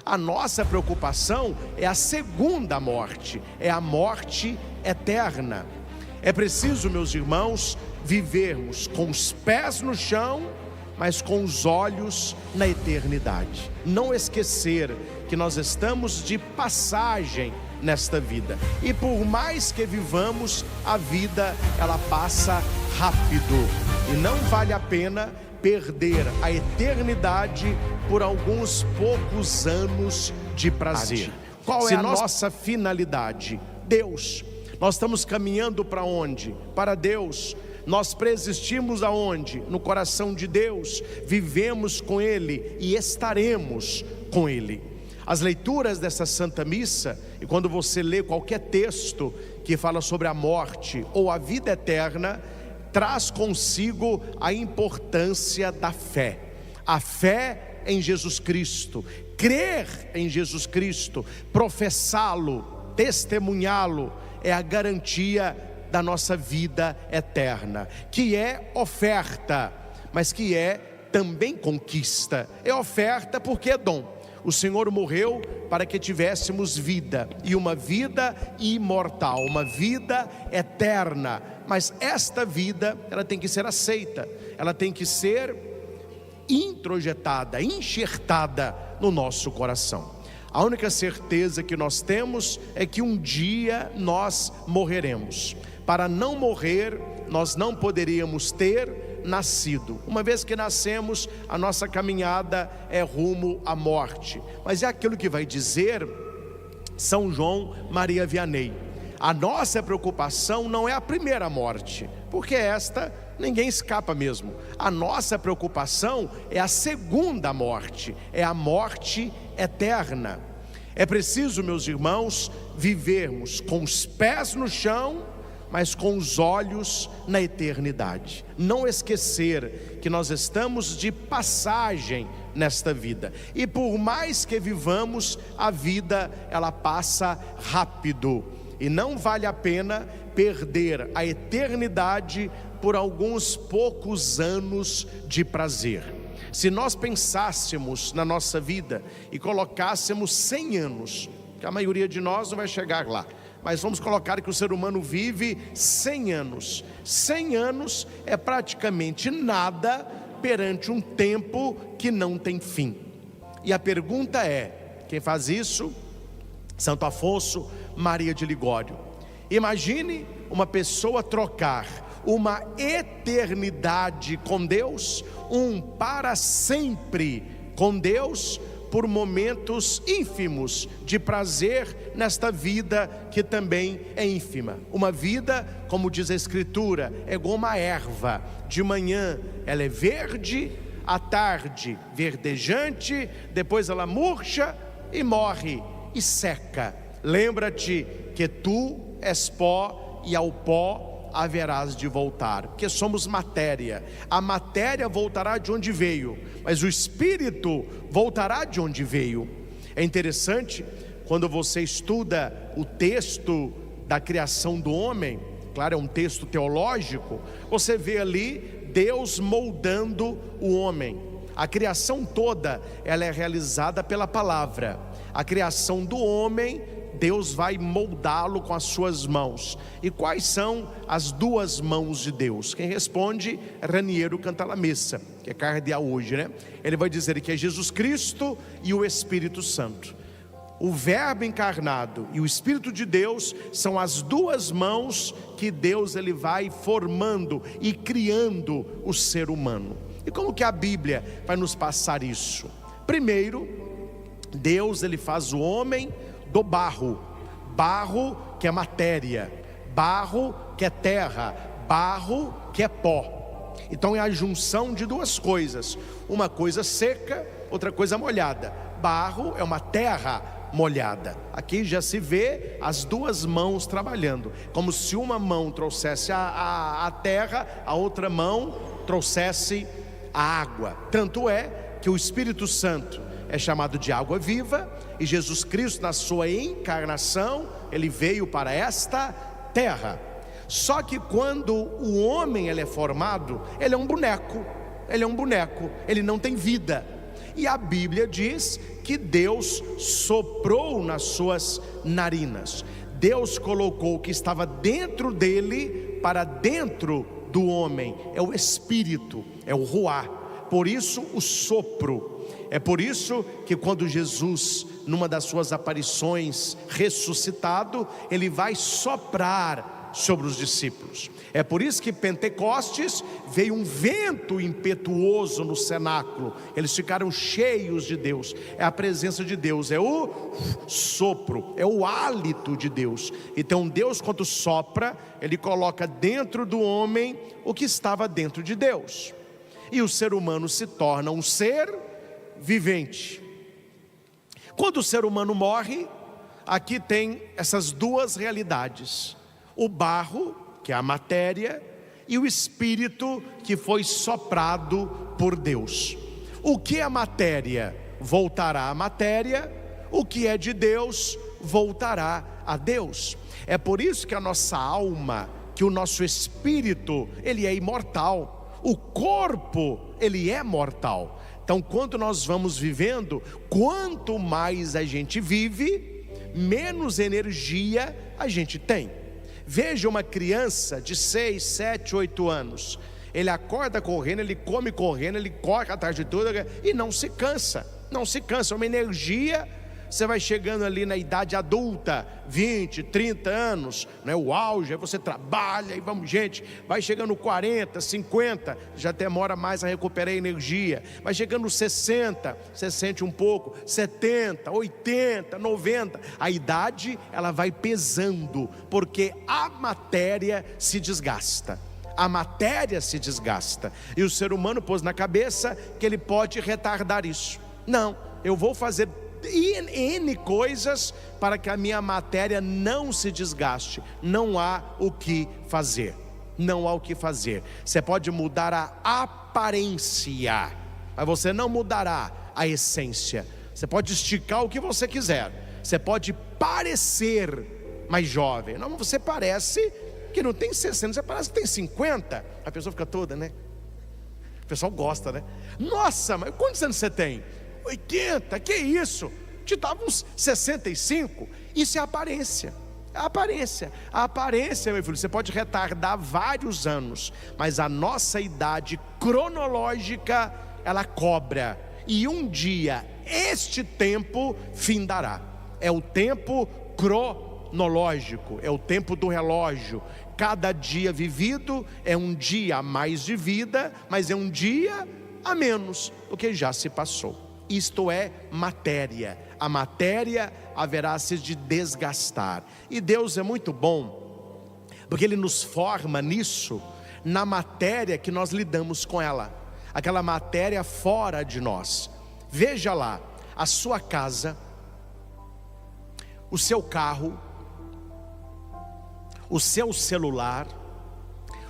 A nossa preocupação é a segunda morte, é a morte eterna. É preciso, meus irmãos, vivermos com os pés no chão, mas com os olhos na eternidade. Não esquecer que nós estamos de passagem nesta vida. E por mais que vivamos, a vida ela passa rápido. E não vale a pena perder a eternidade por alguns poucos anos de prazer. Qual é a nossa finalidade? Deus. Nós estamos caminhando para onde? Para Deus. Nós preexistimos aonde? No coração de Deus. Vivemos com Ele e estaremos com Ele. As leituras dessa Santa Missa, e quando você lê qualquer texto que fala sobre a morte ou a vida eterna, traz consigo a importância da fé. A fé em Jesus Cristo, crer em Jesus Cristo, professá-lo, testemunhá-lo, é a garantia da nossa vida eterna, que é oferta, mas que é também conquista. É oferta porque é dom. O Senhor morreu para que tivéssemos vida, e uma vida imortal, uma vida eterna. Mas esta vida, ela tem que ser aceita, ela tem que ser introjetada, enxertada no nosso coração. A única certeza que nós temos é que um dia nós morreremos. Para não morrer, nós não poderíamos ter nascido. Uma vez que nascemos, a nossa caminhada é rumo à morte. Mas é aquilo que vai dizer São João Maria Vianney: a nossa preocupação não é a primeira morte, porque esta ninguém escapa mesmo. A nossa preocupação é a segunda morte, é a morte eterna. É preciso, meus irmãos, vivermos com os pés no chão, mas com os olhos na eternidade. Não esquecer que nós estamos de passagem nesta vida. E por mais que vivamos, a vida ela passa rápido. E não vale a pena perder a eternidade por alguns poucos anos de prazer. Se nós pensássemos na nossa vida e colocássemos 100 anos, que a maioria de nós não vai chegar lá, mas vamos colocar que o ser humano vive 100 anos. 100 anos é praticamente nada perante um tempo que não tem fim. E a pergunta é, quem faz isso? Santo Afonso Maria de Ligório. Imagine uma pessoa trocar uma eternidade com Deus, um para sempre com Deus, por momentos ínfimos de prazer nesta vida que também é ínfima. Uma vida, como diz a Escritura, é como a erva. De manhã ela é verde, à tarde verdejante, depois ela murcha e morre e seca. Lembra-te que tu és pó e ao pó haverás de voltar, porque somos matéria. A matéria voltará de onde veio, mas o espírito voltará de onde veio. É interessante quando você estuda o texto da criação do homem, claro, é um texto teológico, você vê ali Deus moldando o homem. A criação toda, ela é realizada pela palavra. A criação do homem, Deus vai moldá-lo com as suas mãos. E quais são as duas mãos de Deus? Quem responde é Raniero Cantalamessa, que é cardeal hoje, né? Ele vai dizer que é Jesus Cristo e o Espírito Santo. O Verbo encarnado e o Espírito de Deus são as duas mãos que Deus ele vai formando e criando o ser humano. E como que a Bíblia vai nos passar isso? Primeiro, Deus ele faz o homem do barro, barro que é matéria, barro que é terra, barro que é pó. Então é a junção de duas coisas, uma coisa seca, outra coisa molhada. Barro é uma terra molhada. Aqui já se vê as duas mãos trabalhando, como se uma mão trouxesse a terra, a outra mão trouxesse a água. Tanto é que o Espírito Santo é chamado de água viva, e Jesus Cristo na sua encarnação, ele veio para esta terra. Só que quando o homem ele é formado, ele é um boneco, ele não tem vida. e a Bíblia diz que Deus soprou nas suas narinas. Deus colocou o que estava dentro dele para dentro do homem, é o Espírito, é o Ruá, por isso o sopro. É por isso que quando Jesus, numa das suas aparições, ressuscitado, ele vai soprar sobre os discípulos. É por isso que Pentecostes veio um vento impetuoso no cenáculo, eles ficaram cheios de Deus. É a presença de Deus, é o sopro, é o hálito de Deus. Então Deus, quando sopra, ele coloca dentro do homem o que estava dentro de Deus, e o ser humano se torna um ser vivente. Quando o ser humano morre, aqui tem essas duas realidades: o barro, que é a matéria, e o espírito, que foi soprado por Deus. O que é matéria voltará à matéria, o que é de Deus voltará a Deus. É por isso que a nossa alma, que o nosso espírito, ele é imortal. O corpo, ele é mortal. Então, quando nós vamos vivendo, quanto mais a gente vive, menos energia a gente tem. Veja uma criança de 6, 7, 8 anos. Ele acorda correndo, ele come correndo, ele corre a tarde toda e não se cansa. Não se cansa, é uma energia. Você vai chegando ali na idade adulta, 20, 30 anos, né? O auge, aí você trabalha e vamos, gente, vai chegando 40, 50, já demora mais a recuperar a energia. Vai chegando 60, você sente um pouco, 70, 80, 90, a idade ela vai pesando, porque a matéria se desgasta. A matéria se desgasta, e o ser humano pôs na cabeça que ele pode retardar isso. Não, eu vou fazer N coisas para que a minha matéria não se desgaste. Não há o que fazer. Não há o que fazer. Você pode mudar a aparência, mas você não mudará a essência. Você pode esticar o que você quiser, você pode parecer mais jovem. Não, você parece que não tem 60, você parece que tem 50. A pessoa fica toda, né? O pessoal gosta, né? Nossa, mas quantos anos você tem? 80, que isso? Te dava uns 65. Isso é aparência. A aparência, meu filho, você pode retardar vários anos, mas a nossa idade cronológica, ela cobra, e um dia este tempo findará. É o tempo cronológico, é o tempo do relógio. Cada dia vivido é um dia a mais de vida, mas é um dia a menos do que já se passou. Isto é matéria. A matéria haverá se de desgastar. E Deus é muito bom, porque Ele nos forma nisso, na matéria que nós lidamos com ela, aquela matéria fora de nós. Veja lá, a sua casa, o seu carro, o seu celular,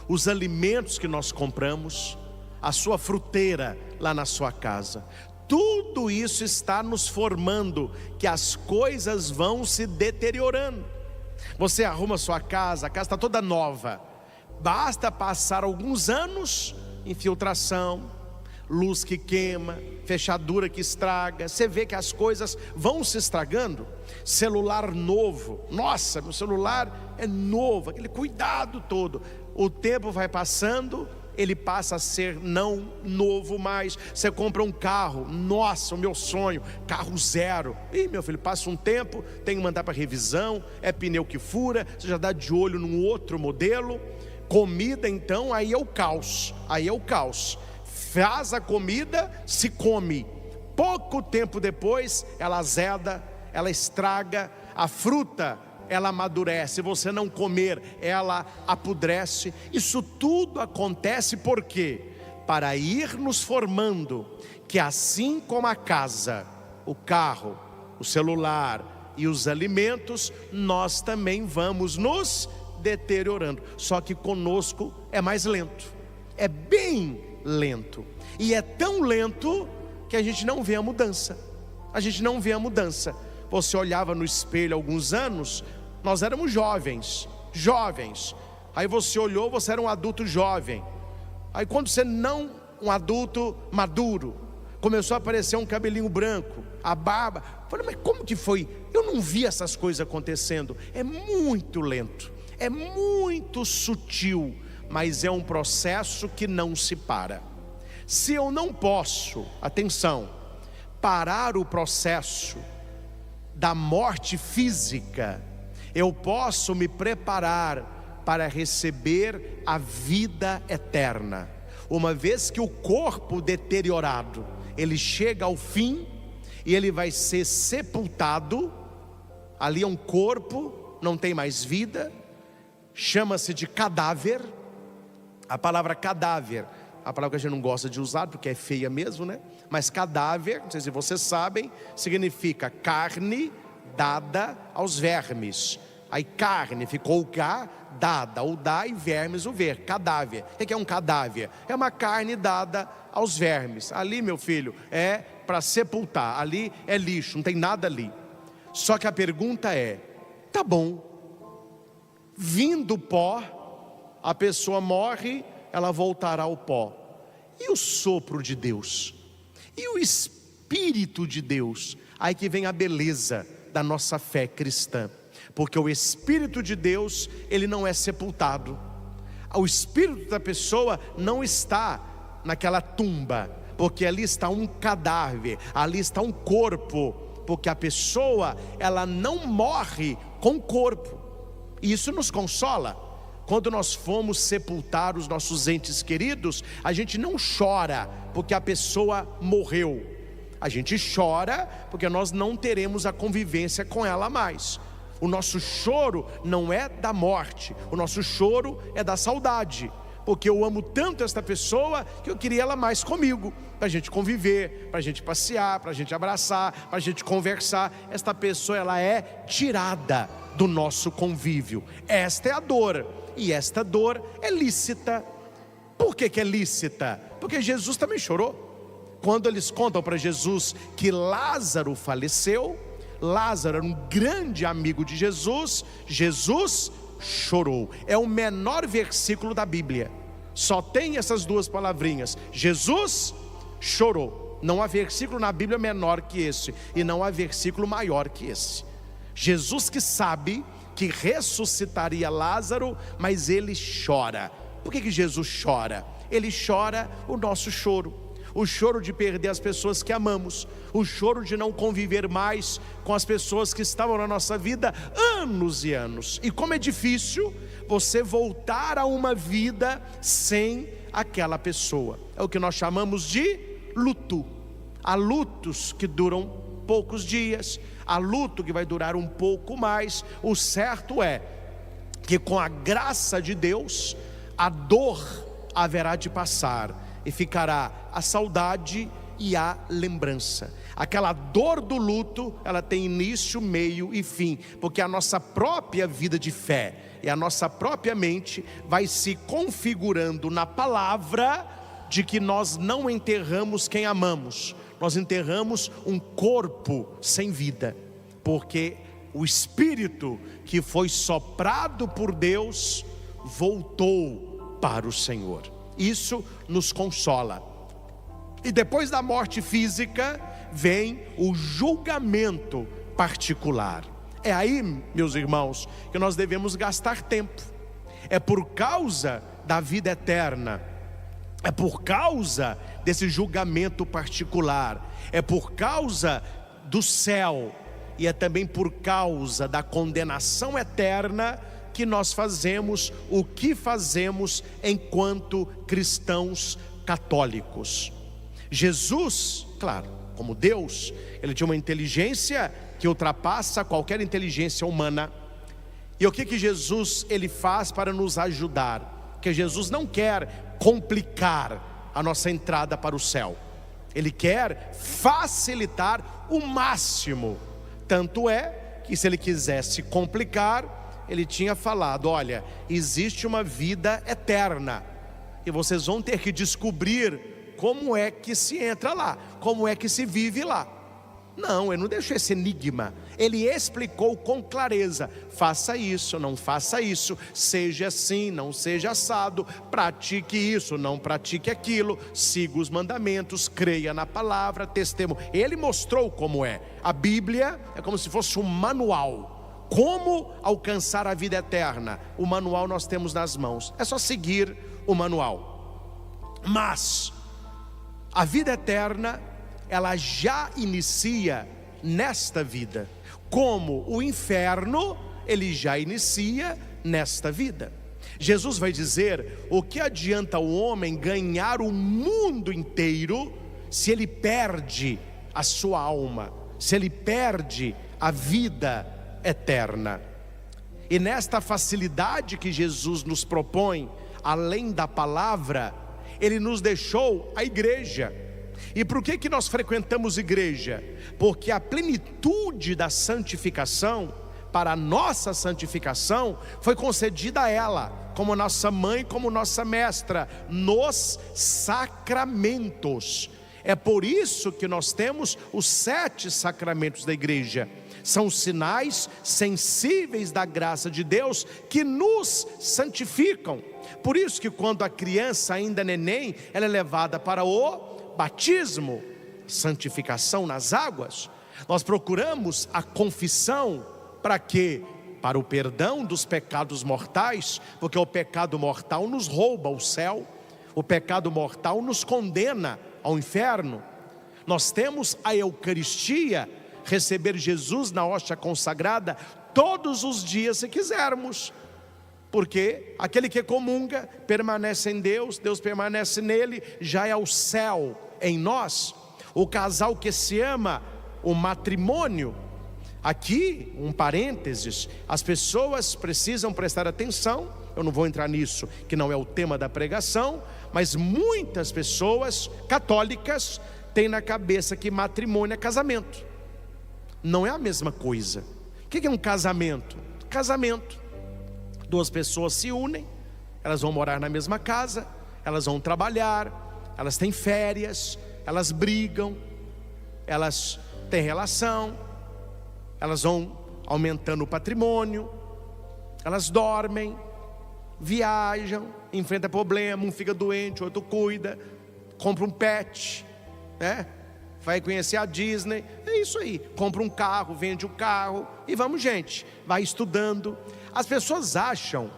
os alimentos que nós compramos, a sua fruteira lá na sua casa. Tudo isso está nos formando, que as coisas vão se deteriorando. Você arruma sua casa, a casa está toda nova. Basta passar alguns anos, infiltração, luz que queima, fechadura que estraga. Você vê que as coisas vão se estragando. Celular novo, nossa, meu celular é novo, aquele cuidado todo. O tempo vai passando, ele passa a ser não novo mais. Você compra um carro, nossa, o meu sonho, carro zero. Ih, meu filho, passa um tempo, tem que mandar para revisão, é pneu que fura, você já dá de olho num outro modelo. Comida, então, aí é o caos. Faz a comida, se come. Pouco tempo depois, ela azeda, ela estraga. A fruta, ela amadurece. Se você não comer, ela apodrece. Isso tudo acontece por quê? Para ir nos formando, que assim como a casa, o carro, o celular e os alimentos, nós também vamos nos deteriorando. Só que conosco é mais lento, é bem lento. E é tão lento que a gente não vê a mudança. Você olhava no espelho há alguns anos, nós éramos jovens. Aí você olhou, você era um adulto jovem. Aí quando você não, um adulto maduro. começou a aparecer um cabelinho branco, a barba. Falei, mas como que foi? Eu não vi essas coisas acontecendo. É muito lento, é muito sutil, mas é um processo que não se para. Se eu não posso, atenção, parar o processo da morte física, eu posso me preparar para receber a vida eterna. Uma vez que o corpo deteriorado, ele chega ao fim e ele vai ser sepultado. Ali é um corpo, não tem mais vida, chama-se de cadáver. A palavra cadáver, a palavra que a gente não gosta de usar porque é feia mesmo, né? Mas cadáver, não sei se vocês sabem, significa carne dada aos vermes. Aí carne ficou o cá, dada, o dá, e vermes, o ver, cadáver. O que é um cadáver? É uma carne dada aos vermes. Ali, meu filho, é para sepultar. Ali é lixo, não tem nada ali. Só que a pergunta é, tá bom, vindo pó, a pessoa morre, ela voltará ao pó. E o sopro de Deus? E o Espírito de Deus? Aí que vem a beleza da nossa fé cristã. Porque o Espírito de Deus, ele não é sepultado. O Espírito da pessoa não está naquela tumba, porque ali está um cadáver, ali está um corpo. Porque a pessoa, ela não morre com o corpo. E isso nos consola. Quando nós fomos sepultar os nossos entes queridos, a gente não chora porque a pessoa morreu. A gente chora porque nós não teremos a convivência com ela mais. O nosso choro não é da morte, o nosso choro é da saudade. Porque eu amo tanto esta pessoa que eu queria ela mais comigo, para a gente conviver, para a gente passear, para a gente abraçar, para a gente conversar. Esta pessoa, ela é tirada do nosso convívio. Esta é a dor, e esta dor é lícita. Por que é lícita? Porque Jesus também chorou. Quando eles contam para Jesus que Lázaro faleceu, Lázaro era um grande amigo de Jesus, Jesus chorou. É o menor versículo da Bíblia, só tem essas duas palavrinhas: Jesus chorou. Não há versículo na Bíblia menor que esse, e não há versículo maior que esse. Jesus que sabe que ressuscitaria Lázaro, mas ele chora. Por que Jesus chora? Ele chora o nosso choro. O choro de perder as pessoas que amamos, o choro de não conviver mais com as pessoas que estavam na nossa vida anos e anos. E como é difícil você voltar a uma vida sem aquela pessoa. É o que nós chamamos de luto. Há lutos que duram poucos dias, há luto que vai durar um pouco mais. O certo é que com a graça de Deus, a dor haverá de passar, e ficará a saudade e a lembrança. Aquela dor do luto, ela tem início, meio e fim, porque a nossa própria vida de fé e a nossa própria mente vai se configurando na palavra de que nós não enterramos quem amamos, nós enterramos um corpo sem vida, porque o Espírito que foi soprado por Deus voltou para o Senhor. Isso nos consola. E depois da morte física vem o julgamento particular. É aí, meus irmãos, que nós devemos gastar tempo. É por causa da vida eterna, é por causa desse julgamento particular, é por causa do céu, e é também por causa da condenação eterna que nós fazemos o que fazemos enquanto cristãos católicos. Jesus, claro, como Deus, ele tinha uma inteligência que ultrapassa qualquer inteligência humana. E o que Jesus ele faz para nos ajudar? Porque Jesus não quer complicar a nossa entrada para o céu, ele quer facilitar o máximo. Tanto é que se ele quisesse complicar, ele tinha falado: olha, existe uma vida eterna, e vocês vão ter que descobrir como é que se entra lá, como é que se vive lá. Não, ele não deixou esse enigma. Ele explicou com clareza: faça isso, não faça isso, seja assim, não seja assado, pratique isso, não pratique aquilo, siga os mandamentos, creia na palavra, testemunho. Ele mostrou como é. A Bíblia é como se fosse um manual. Como alcançar a vida eterna? O manual nós temos nas mãos, é só seguir o manual. Mas a vida eterna, ela já inicia nesta vida, como o inferno, ele já inicia nesta vida. Jesus vai dizer: o que adianta o homem ganhar o mundo inteiro, se ele perde a sua alma, se ele perde a vida eterna? E nesta facilidade que Jesus nos propõe, além da palavra, ele nos deixou a igreja. E por que nós frequentamos igreja? Porque a plenitude da santificação, para a nossa santificação, foi concedida a ela, como nossa mãe, como nossa mestra, nos sacramentos. É por isso que nós temos os 7 sacramentos da igreja. São sinais sensíveis da graça de Deus que nos santificam. Por isso que quando a criança ainda é neném, ela é levada para o batismo, santificação nas águas. Nós procuramos a confissão para quê? Para o perdão dos pecados mortais, porque o pecado mortal nos rouba o céu, o pecado mortal nos condena ao inferno. Nós temos a Eucaristia, receber Jesus na hóstia consagrada todos os dias se quisermos, porque aquele que comunga permanece em Deus, Deus permanece nele, já é o céu em nós. O casal que se ama, o matrimônio. Aqui, um parênteses, as pessoas precisam prestar atenção. Eu não vou entrar nisso, que não é o tema da pregação, mas muitas pessoas católicas têm na cabeça que matrimônio é casamento. Não é a mesma coisa. O que é um casamento? Casamento: 2 pessoas se unem, elas vão morar na mesma casa, elas vão trabalhar, elas têm férias, elas brigam, elas têm relação, elas vão aumentando o patrimônio, elas dormem, viajam, enfrentam problema, um fica doente, o outro cuida, compra um pet, né? Vai conhecer a Disney, é isso aí, compra um carro, vende um carro, e vamos gente, vai estudando. As pessoas acham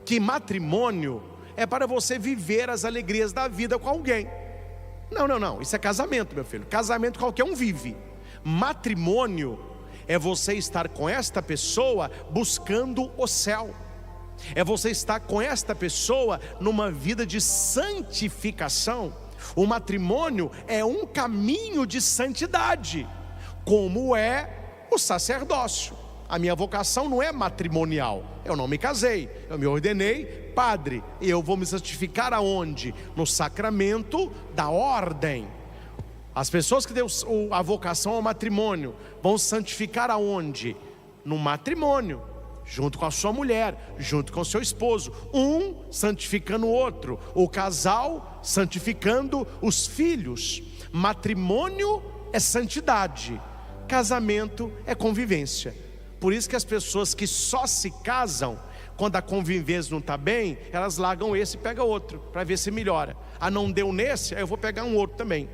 que matrimônio é para você viver as alegrias da vida com alguém. Não, isso é casamento, meu filho. Casamento qualquer um vive. Matrimônio é você estar com esta pessoa buscando o céu, é você estar com esta pessoa numa vida de santificação. O matrimônio é um caminho de santidade, como é o sacerdócio. A minha vocação não é matrimonial, eu não me casei, eu me ordenei padre, e eu vou me santificar aonde? No sacramento da ordem. As pessoas que deu a vocação ao matrimônio vão santificar aonde? No matrimônio, junto com a sua mulher, junto com o seu esposo, um santificando o outro, o casal santificando os filhos. Matrimônio é santidade, casamento é convivência. Por isso que as pessoas que só se casam, quando a convivência não está bem, elas largam esse e pegam outro, para ver se melhora. Ah, não deu nesse, aí eu vou pegar um outro também.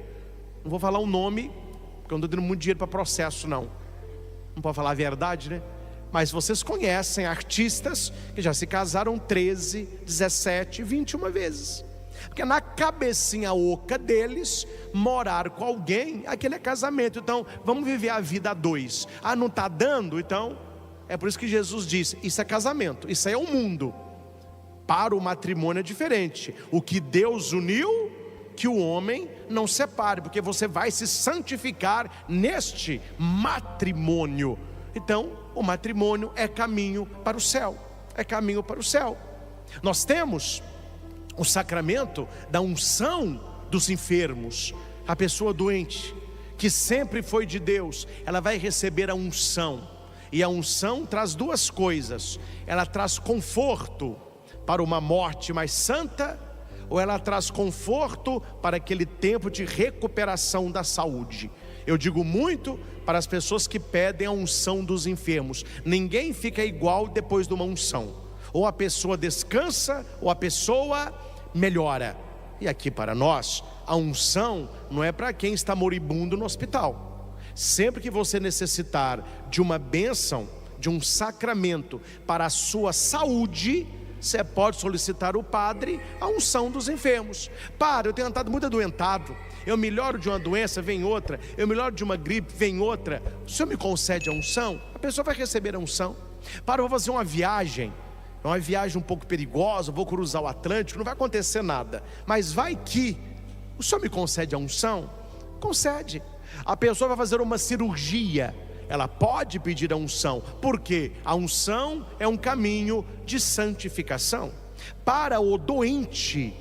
Não vou falar o nome, porque eu não estou dando muito dinheiro para processo não pode falar a verdade, né? Mas vocês conhecem artistas que já se casaram 13, 17, 21 vezes. Porque na cabecinha oca deles, morar com alguém, aquele é casamento. Então, vamos viver a vida a 2. Ah, não está dando? Então, é por isso que Jesus disse, isso é casamento, isso aí é o mundo. Para o matrimônio é diferente. O que Deus uniu, que o homem não separe, porque você vai se santificar neste matrimônio. Então, o matrimônio é caminho para o céu, é caminho para o céu. Nós temos o sacramento da unção dos enfermos. A pessoa doente, que sempre foi de Deus, ela vai receber a unção. E a unção traz 2 coisas. Ela traz conforto para uma morte mais santa, ou ela traz conforto para aquele tempo de recuperação da saúde. Eu digo muito para as pessoas que pedem a unção dos enfermos. Ninguém fica igual depois de uma unção. Ou a pessoa descansa, ou a pessoa melhora. E aqui para nós, a unção não é para quem está moribundo no hospital. Sempre que você necessitar de uma bênção, de um sacramento para a sua saúde, você pode solicitar ao padre a unção dos enfermos. Padre, eu tenho estado muito adoentado, eu melhoro de uma doença, vem outra, eu melhoro de uma gripe, vem outra, o senhor me concede a unção? A pessoa vai receber a unção. Padre, eu vou fazer uma viagem, é uma viagem um pouco perigosa, vou cruzar o Atlântico, não vai acontecer nada, mas vai que o senhor me concede a unção? Concede. A pessoa vai fazer uma cirurgia, ela pode pedir a unção, porque a unção é um caminho de santificação. Para o doente,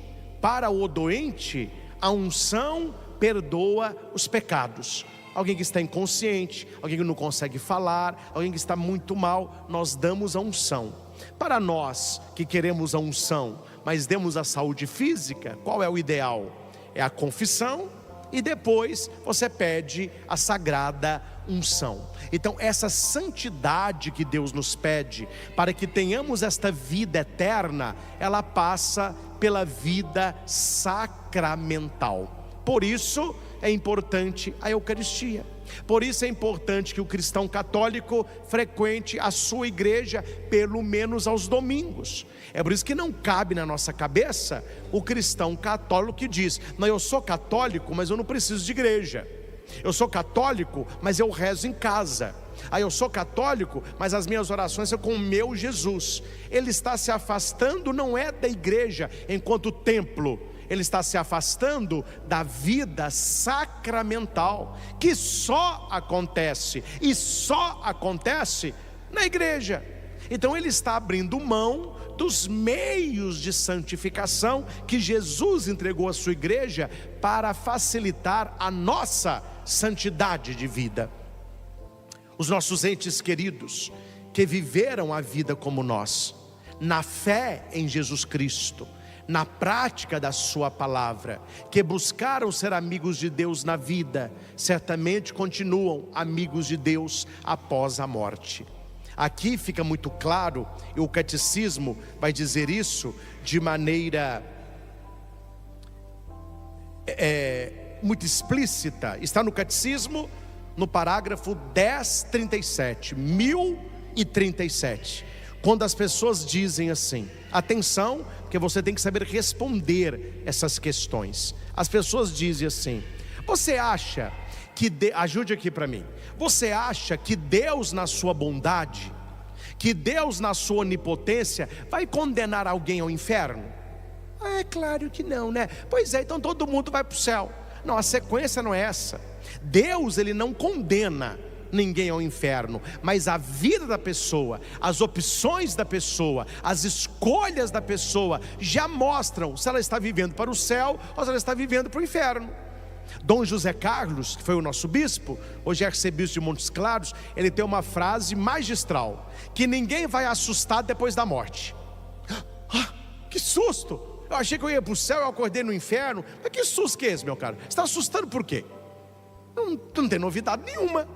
a unção perdoa os pecados. Alguém que está inconsciente, alguém que não consegue falar, alguém que está muito mal, nós damos a unção. Para nós que queremos a unção, mas demos a saúde física, qual é o ideal? É a confissão e depois você pede a sagrada unção. Então essa santidade que Deus nos pede para que tenhamos esta vida eterna, ela passa pela vida sacramental. Por isso é importante a Eucaristia. Por isso é importante que o cristão católico frequente a sua igreja pelo menos aos domingos. É por isso que não cabe na nossa cabeça o cristão católico que diz: não, eu sou católico, mas eu não preciso de igreja. Eu sou católico, mas eu rezo em casa. Eu sou católico, mas as minhas orações são com o meu Jesus. Ele está se afastando, não é da igreja enquanto templo, ele está se afastando da vida sacramental, que só acontece na igreja. Então ele está abrindo mão dos meios de santificação que Jesus entregou à sua igreja para facilitar a nossa santidade de vida. Os nossos entes queridos que viveram a vida como nós, na fé em Jesus Cristo, na prática da sua palavra, que buscaram ser amigos de Deus na vida, certamente continuam amigos de Deus após a morte. Aqui fica muito claro, e o catecismo vai dizer isso de maneira muito explícita. Está no catecismo, no parágrafo 1037, 1037. Quando as pessoas dizem assim, atenção, porque você tem que saber responder essas questões. As pessoas dizem assim: você acha que ajude aqui para mim. Você acha que Deus, na sua bondade, que Deus, na sua onipotência, vai condenar alguém ao inferno? É claro que não, né? Pois é, então todo mundo vai para o céu. Não, a sequência não é essa. Deus, ele não condena ninguém ao inferno, mas a vida da pessoa, as opções da pessoa, as escolhas da pessoa já mostram se ela está vivendo para o céu ou se ela está vivendo para o inferno. Dom José Carlos, que foi o nosso bispo, hoje é arcebispo de Montes Claros, ele tem uma frase magistral: que ninguém vai assustar depois da morte. Que susto! Eu achei que eu ia para o céu, eu acordei no inferno. Mas que susto que é esse, meu caro? Você está assustando por quê? Não tem novidade nenhuma.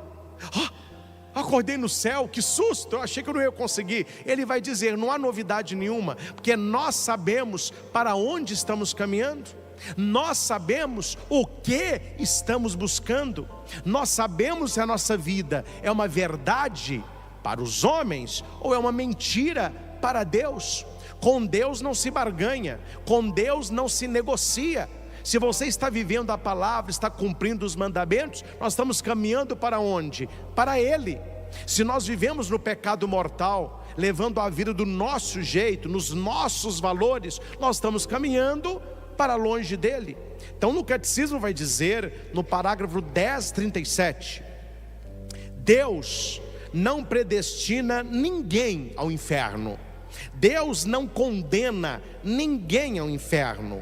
Acordei no céu, que susto, eu achei que eu não ia conseguir. Ele vai dizer: não há novidade nenhuma, porque nós sabemos para onde estamos caminhando, nós sabemos o que estamos buscando, nós sabemos se a nossa vida é uma verdade para os homens ou é uma mentira para Deus. Com Deus não se barganha, com Deus não se negocia. Se você está vivendo a palavra, está cumprindo os mandamentos, nós estamos caminhando para onde? Para Ele. Se nós vivemos no pecado mortal, levando a vida do nosso jeito, nos nossos valores, nós estamos caminhando para longe dele. Então no catecismo vai dizer, no parágrafo 1037, Deus não predestina ninguém ao inferno. Deus não condena ninguém ao inferno.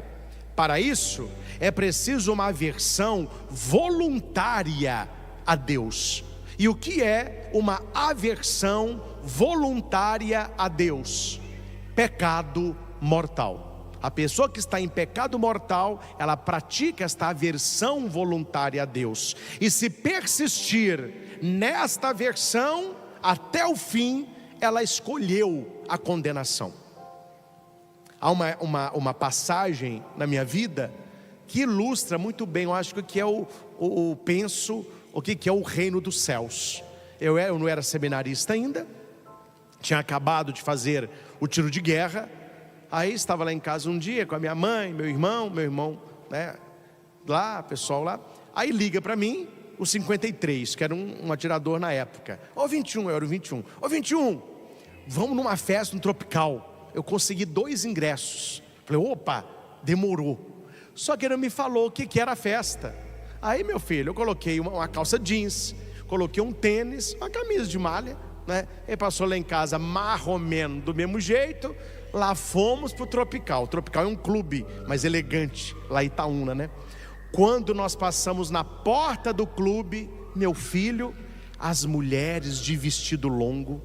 Para isso, é preciso uma aversão voluntária a Deus. E o que é uma aversão voluntária a Deus? Pecado mortal. A pessoa que está em pecado mortal, ela pratica esta aversão voluntária a Deus. E se persistir nesta versão, até o fim, ela escolheu a condenação. Há uma passagem na minha vida que ilustra muito bem, eu acho que é o que é o reino dos céus. Eu não era seminarista ainda, tinha acabado de fazer o tiro de guerra. Aí estava lá em casa um dia com a minha mãe, meu irmão, né, lá, pessoal lá. Aí liga para mim o 53, que era um atirador na época. Ô 21, eu era o 21. Ô 21, vamos numa festa no Tropical. Eu consegui 2 ingressos. Falei, opa, demorou. Só que ele me falou o que era a festa. Aí, meu filho, eu coloquei uma calça jeans, coloquei um tênis, uma camisa de malha, né? Ele passou lá em casa marromeno do mesmo jeito. Lá fomos pro Tropical. O Tropical é um clube mais elegante, lá em Itaúna, né? Quando nós passamos na porta do clube, meu filho, as mulheres de vestido longo,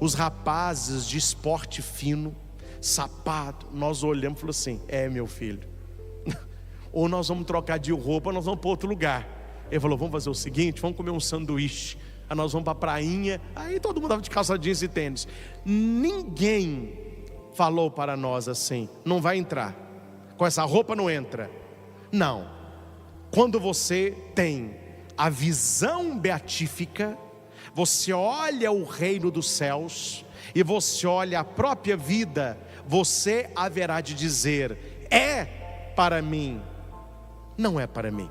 os rapazes de esporte fino, sapato, nós olhamos e falamos assim, meu filho, ou nós vamos trocar de roupa, ou nós vamos para outro lugar. Ele falou, vamos fazer o seguinte, vamos comer um sanduíche. Aí nós vamos para a prainha. Aí todo mundo estava de calça jeans e tênis. Ninguém falou para nós assim, não vai entrar, com essa roupa não entra. Não, quando você tem a visão beatífica, você olha o reino dos céus e você olha a própria vida, você haverá de dizer, é para mim, não é para mim.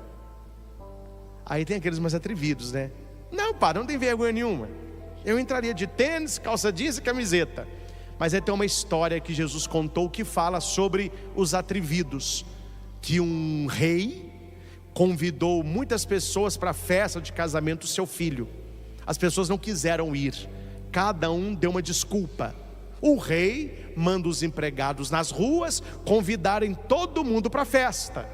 Aí tem aqueles mais atrevidos, né? Não, não tem vergonha nenhuma, eu entraria de tênis, calça jeans e camiseta. Mas aí tem uma história que Jesus contou que fala sobre os atrevidos, que um rei convidou muitas pessoas para a festa de casamento do seu filho. As pessoas não quiseram ir, cada um deu uma desculpa. O rei manda os empregados nas ruas convidarem todo mundo para a festa.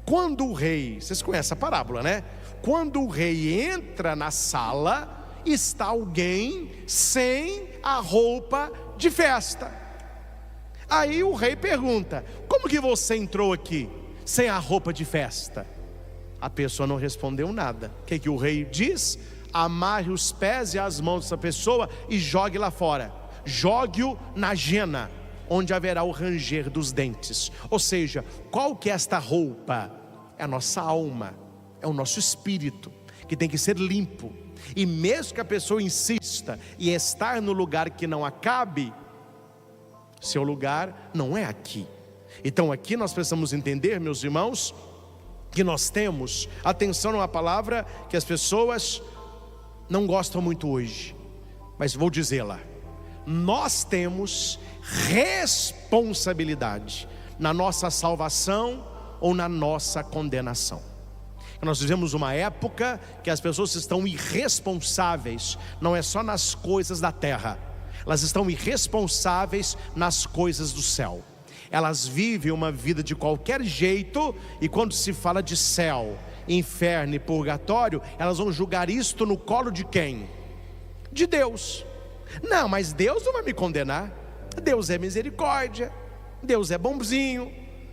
Quando o rei, vocês conhecem a parábola, né? Quando o rei entra na sala, está alguém sem a roupa de festa. Aí o rei pergunta, como que você entrou aqui sem a roupa de festa? A pessoa não respondeu nada. O que o rei diz? Amarre os pés e as mãos dessa pessoa e jogue lá fora. Jogue-o na jena, onde haverá o ranger dos dentes. Ou seja, qual que é esta roupa? É a nossa alma, é o nosso espírito, que tem que ser limpo. E mesmo que a pessoa insista em estar no lugar que não a cabe, seu lugar não é aqui. Então aqui nós precisamos entender, meus irmãos, que nós temos, atenção, numa palavra que as pessoas não gostam muito hoje, mas vou dizê-la. Nós temos responsabilidade na nossa salvação ou na nossa condenação. Nós vivemos uma época que as pessoas estão irresponsáveis, não é só nas coisas da terra, elas estão irresponsáveis nas coisas do céu. Elas vivem uma vida de qualquer jeito, e quando se fala de céu, inferno e purgatório, elas vão julgar isto no colo de quem? De Deus. Não, mas Deus não vai me condenar. Deus é misericórdia, Deus é bonzinho,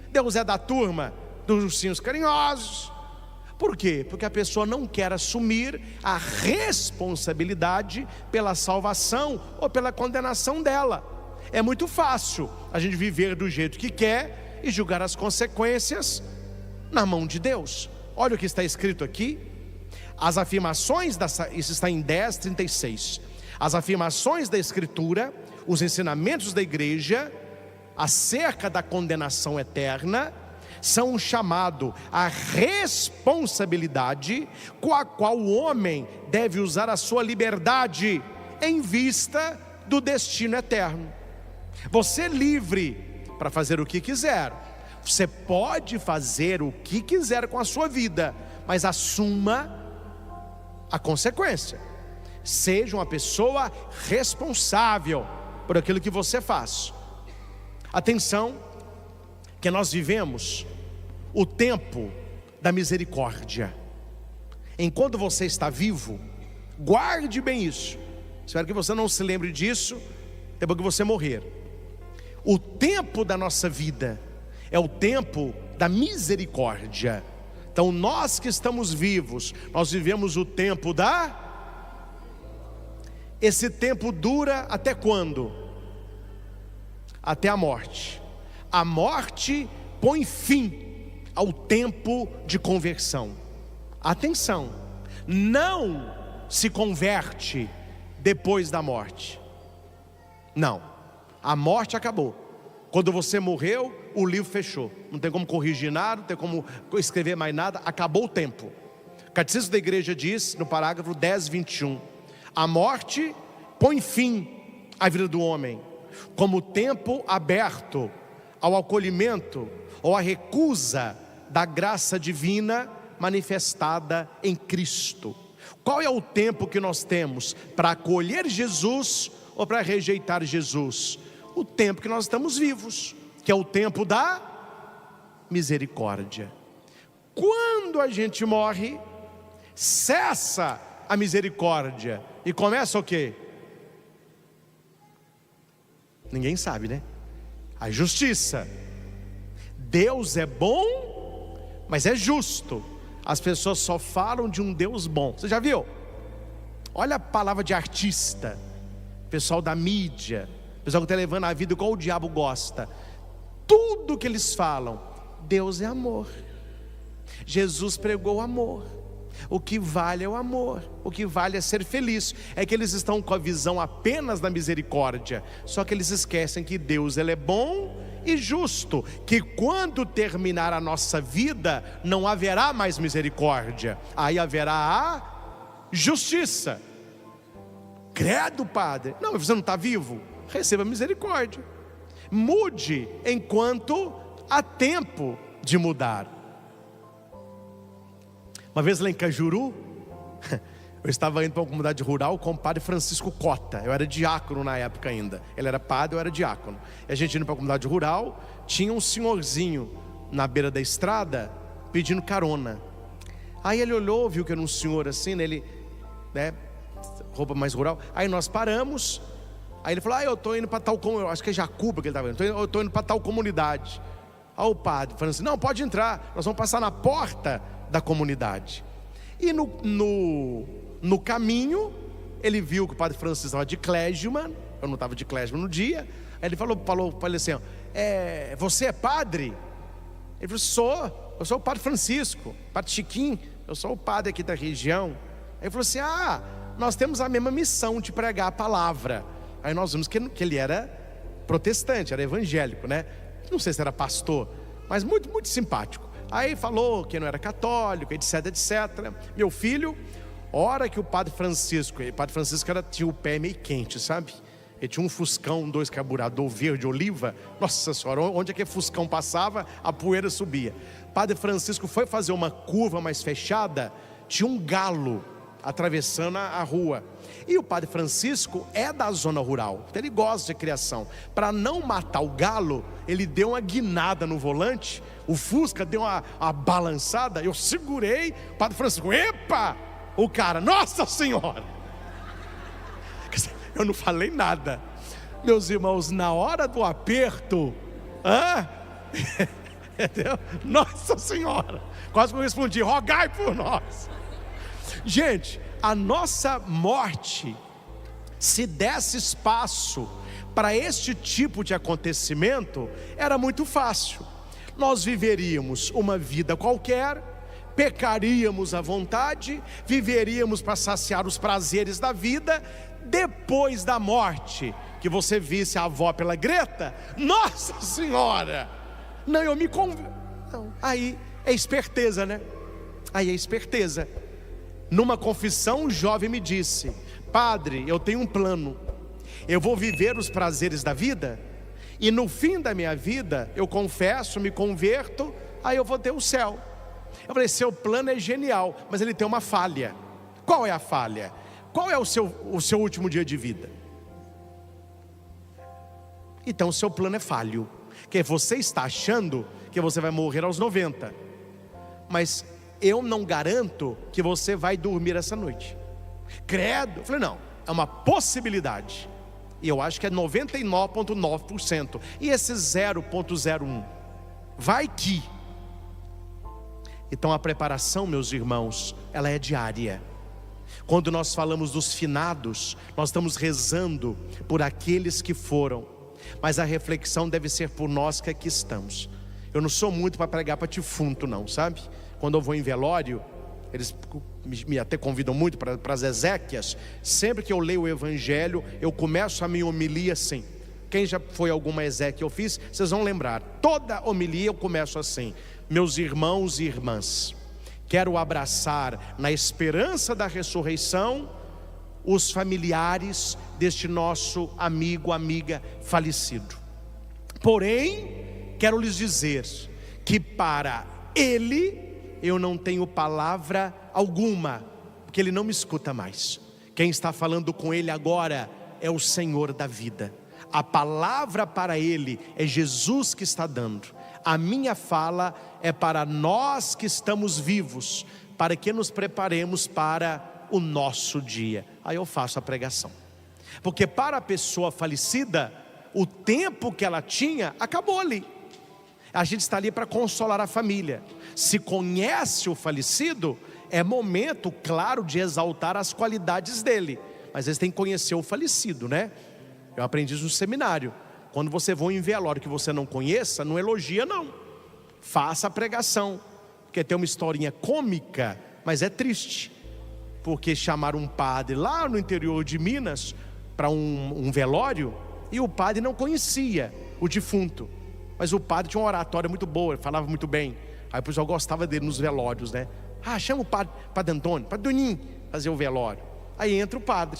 Deus é da turma dos ursinhos carinhosos. Por quê? Porque a pessoa não quer assumir a responsabilidade pela salvação ou pela condenação dela. É muito fácil a gente viver do jeito que quer e julgar as consequências na mão de Deus. Olha o que está escrito aqui. As afirmações, isso está em 10:36. As afirmações da Escritura, os ensinamentos da igreja acerca da condenação eterna, são um chamado à responsabilidade com a qual o homem deve usar a sua liberdade em vista do destino eterno. Você é livre para fazer o que quiser, você pode fazer o que quiser com a sua vida, mas assuma a consequência. Seja uma pessoa responsável por aquilo que você faz. Atenção, que nós vivemos o tempo da misericórdia. Enquanto você está vivo, guarde bem isso. Espero que você não se lembre disso depois que você morrer. O tempo da nossa vida é o tempo da misericórdia. Então nós que estamos vivos, nós vivemos o tempo da Esse tempo dura até quando? Até a morte. A morte põe fim ao tempo de conversão. Atenção, não se converte depois da morte. Não, a morte acabou. Quando você morreu, o livro fechou. Não tem como corrigir nada, não tem como escrever mais nada. Acabou o tempo. O Catecismo da Igreja diz, no parágrafo 10:21, a morte põe fim à vida do homem, como tempo aberto ao acolhimento ou à recusa da graça divina manifestada em Cristo. Qual é o tempo que nós temos para acolher Jesus ou para rejeitar Jesus? O tempo que nós estamos vivos, que é o tempo da misericórdia. Quando a gente morre, cessa a misericórdia e começa o quê? Ninguém sabe, né? A justiça. Deus é bom, mas é justo. As pessoas só falam de um Deus bom. Você já viu? Olha a palavra de artista, pessoal da mídia, pessoal que está levando a vida igual o diabo gosta. Tudo que eles falam, Deus é amor. Jesus pregou amor. O que vale é o amor, o que vale é ser feliz. É que eles estão com a visão apenas da misericórdia. Só que eles esquecem que Deus, Ele é bom e justo, que quando terminar a nossa vida não haverá mais misericórdia, aí haverá a justiça. Credo, padre, não, você não está vivo? Receba misericórdia. Mude enquanto há tempo de mudar. Uma vez lá em Cajuru, eu estava indo para uma comunidade rural com o padre Francisco Cota. Eu era diácono na época ainda. Ele era padre, eu era diácono. E a gente indo para a comunidade rural, tinha um senhorzinho na beira da estrada pedindo carona. Aí ele olhou, viu que era um senhor assim, ele, né, roupa mais rural. Aí nós paramos. Aí ele falou, eu estou indo para tal comunidade. Acho que é Jacuba que ele estava indo. Eu estou indo para tal comunidade. Aí o padre falando assim, não, pode entrar, nós vamos passar na porta da comunidade. E no caminho, ele viu que o padre Francisco estava de clergyman. Eu não estava de clergyman no dia. Aí ele falou para ele assim, você é padre? Ele falou, eu sou o padre Francisco, padre Chiquinho, eu sou o padre aqui da região. Aí ele falou assim, nós temos a mesma missão de pregar a palavra. Aí nós vimos que ele era protestante, era evangélico, né? Não sei se era pastor, mas muito, muito simpático. Aí falou que não era católico, etc, etc. Meu filho, hora que o padre Francisco tinha o pé meio quente, sabe? Ele tinha um Fuscão, 2 carburador verde oliva. Nossa senhora, onde é que o Fuscão passava, a poeira subia. Padre Francisco foi fazer uma curva mais fechada, tinha um galo atravessando a rua. E o padre Francisco é da zona rural, então ele gosta de criação. Para não matar o galo, ele deu uma guinada no volante. O Fusca deu uma balançada. Eu segurei, o padre Francisco, epa! O cara, nossa senhora! Eu não falei nada. Meus irmãos, na hora do aperto, entendeu? Nossa senhora! Quase que eu respondi, rogai por nós. Gente, a nossa morte, se desse espaço para este tipo de acontecimento, era muito fácil. Nós viveríamos uma vida qualquer, pecaríamos à vontade, viveríamos para saciar os prazeres da vida. Depois da morte, que você visse a avó pela Greta, nossa senhora, não, eu me converto. Aí é esperteza, né? Aí é esperteza. Numa confissão, um jovem me disse, padre, eu tenho um plano, eu vou viver os prazeres da vida, e no fim da minha vida, eu confesso, me converto, aí eu vou ter o céu. Eu falei, seu plano é genial, mas ele tem uma falha. Qual é a falha? Qual é o seu último dia de vida? Então o seu plano é falho, que você está achando que você vai morrer aos 90, mas eu não garanto que você vai dormir essa noite. Credo. Eu falei, não, é uma possibilidade. E eu acho que é 99,9%. E esse 0,01? Vai que. Então a preparação, meus irmãos, ela é diária. Quando nós falamos dos finados, nós estamos rezando por aqueles que foram, mas a reflexão deve ser por nós que aqui estamos. Eu não sou muito para pregar para defunto não, sabe? Quando eu vou em velório, eles me até convidam muito para as exéquias. Sempre que eu leio o evangelho, eu começo a minha homilia assim. Quem já foi alguma exéquia eu fiz, vocês vão lembrar. Toda homilia eu começo assim: meus irmãos e irmãs, quero abraçar na esperança da ressurreição os familiares deste nosso amigo, amiga falecido. Porém, quero lhes dizer que para ele eu não tenho palavra alguma, porque ele não me escuta mais. Quem está falando com ele agora é o Senhor da vida. A palavra para ele é Jesus que está dando. A minha fala é para nós que estamos vivos, para que nos preparemos para o nosso dia. Aí eu faço a pregação. Porque para a pessoa falecida, o tempo que ela tinha acabou ali. A gente está ali para consolar a família. Se conhece o falecido, é momento, claro, de exaltar as qualidades dele. Mas eles têm que conhecer o falecido, né? Eu aprendi isso no seminário. Quando você for em velório que você não conheça, não elogia não. Faça a pregação. Porque tem uma historinha cômica, mas é triste. Porque chamaram um padre lá no interior de Minas para um velório, e o padre não conhecia o defunto. Mas o padre tinha uma oratória muito boa, ele falava muito bem. Aí o pessoal gostava dele nos velórios, né? Chama o padre Antônio, padre Doninho, fazer o velório. Aí entra o padre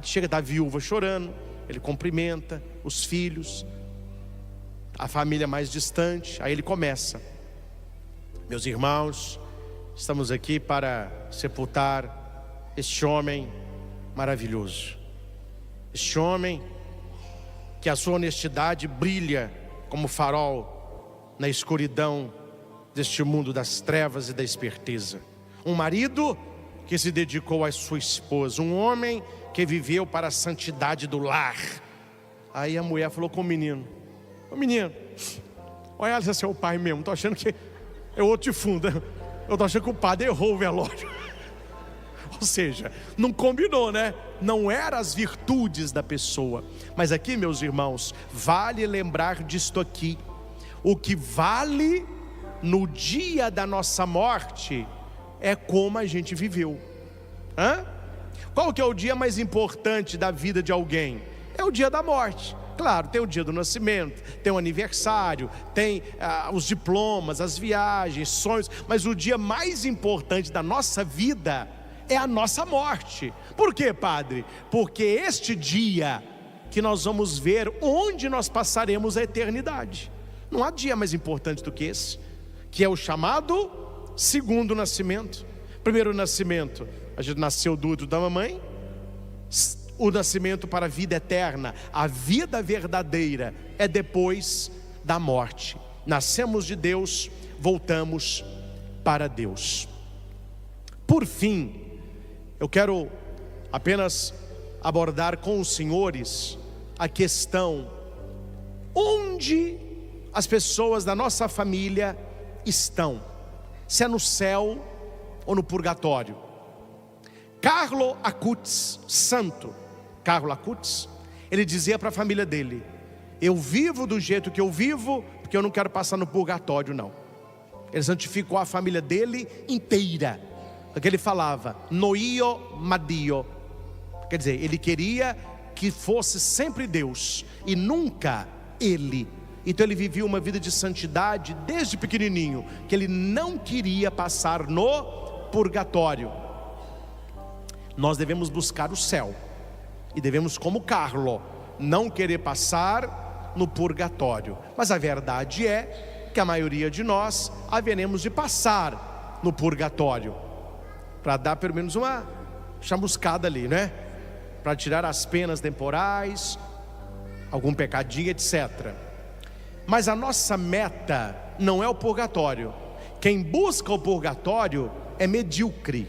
chega da viúva chorando, ele cumprimenta os filhos, a família mais distante. Aí ele começa: meus irmãos, estamos aqui para sepultar este homem maravilhoso, este homem que a sua honestidade brilha como farol na escuridão deste mundo das trevas e da esperteza. Um marido que se dedicou à sua esposa, um homem que viveu para a santidade do lar. Aí a mulher falou com o menino: ô menino, olha, esse é seu pai mesmo, estou achando que é outro defunto. Eu estou achando que o padre errou o velório. Ou seja, não combinou, né? Não eram as virtudes da pessoa. Mas aqui, meus irmãos, vale lembrar disto aqui: o que vale no dia da nossa morte é como a gente viveu. Qual que é o dia mais importante da vida de alguém? É o dia da morte. Claro, tem o dia do nascimento, tem o aniversário, tem os diplomas, as viagens, sonhos. Mas o dia mais importante da nossa vida é a nossa morte. Por quê, padre? Porque este dia que nós vamos ver onde nós passaremos a eternidade. Não há dia mais importante do que esse, que é o chamado segundo nascimento. Primeiro nascimento, a gente nasceu do útero da mamãe. O nascimento para a vida eterna, a vida verdadeira, é depois da morte. Nascemos de Deus, voltamos para Deus. Por fim, eu quero apenas abordar com os senhores a questão: onde as pessoas da nossa família estão? Se é no céu ou no purgatório? Carlo Acutis, santo Carlo Acutis, ele dizia para a família dele: eu vivo do jeito que eu vivo, porque eu não quero passar no purgatório não. Ele santificou a família dele inteira, porque ele falava noio madio, quer dizer, ele queria que fosse sempre Deus e nunca ele. Então ele vivia uma vida de santidade desde pequenininho, que ele não queria passar no purgatório. Nós devemos buscar o céu e devemos, como Carlo, não querer passar no purgatório. Mas a verdade é que a maioria de nós haveremos de passar no purgatório, para dar pelo menos uma chamuscada ali, né? Para tirar as penas temporais, algum pecadinho, etc. Mas a nossa meta não é o purgatório. Quem busca o purgatório é medíocre.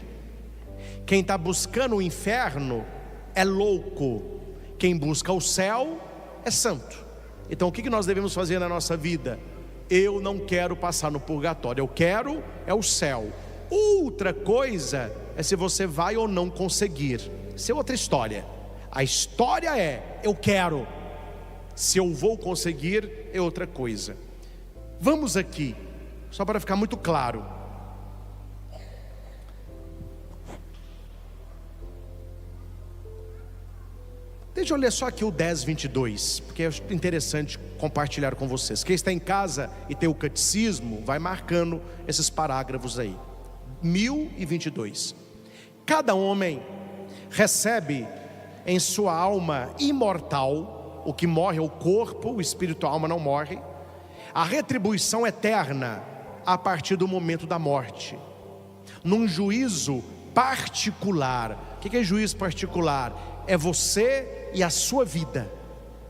Quem está buscando o inferno é louco. Quem busca o céu é santo. Então o que nós devemos fazer na nossa vida? Eu não quero passar no purgatório, eu quero é o céu. Outra coisa é se você vai ou não conseguir. Isso é outra história. A história é: eu quero. Se eu vou conseguir é outra coisa. Vamos aqui, só para ficar muito claro. Deixa eu ler só aqui o 10:22, porque é interessante compartilhar com vocês. Quem está em casa e tem o catecismo, vai marcando esses parágrafos aí. 1022. Cada homem recebe em sua alma imortal, o que morre é o corpo, o espírito, a alma não morre, a retribuição eterna a partir do momento da morte, num juízo particular. O que é juízo particular? É você e a sua vida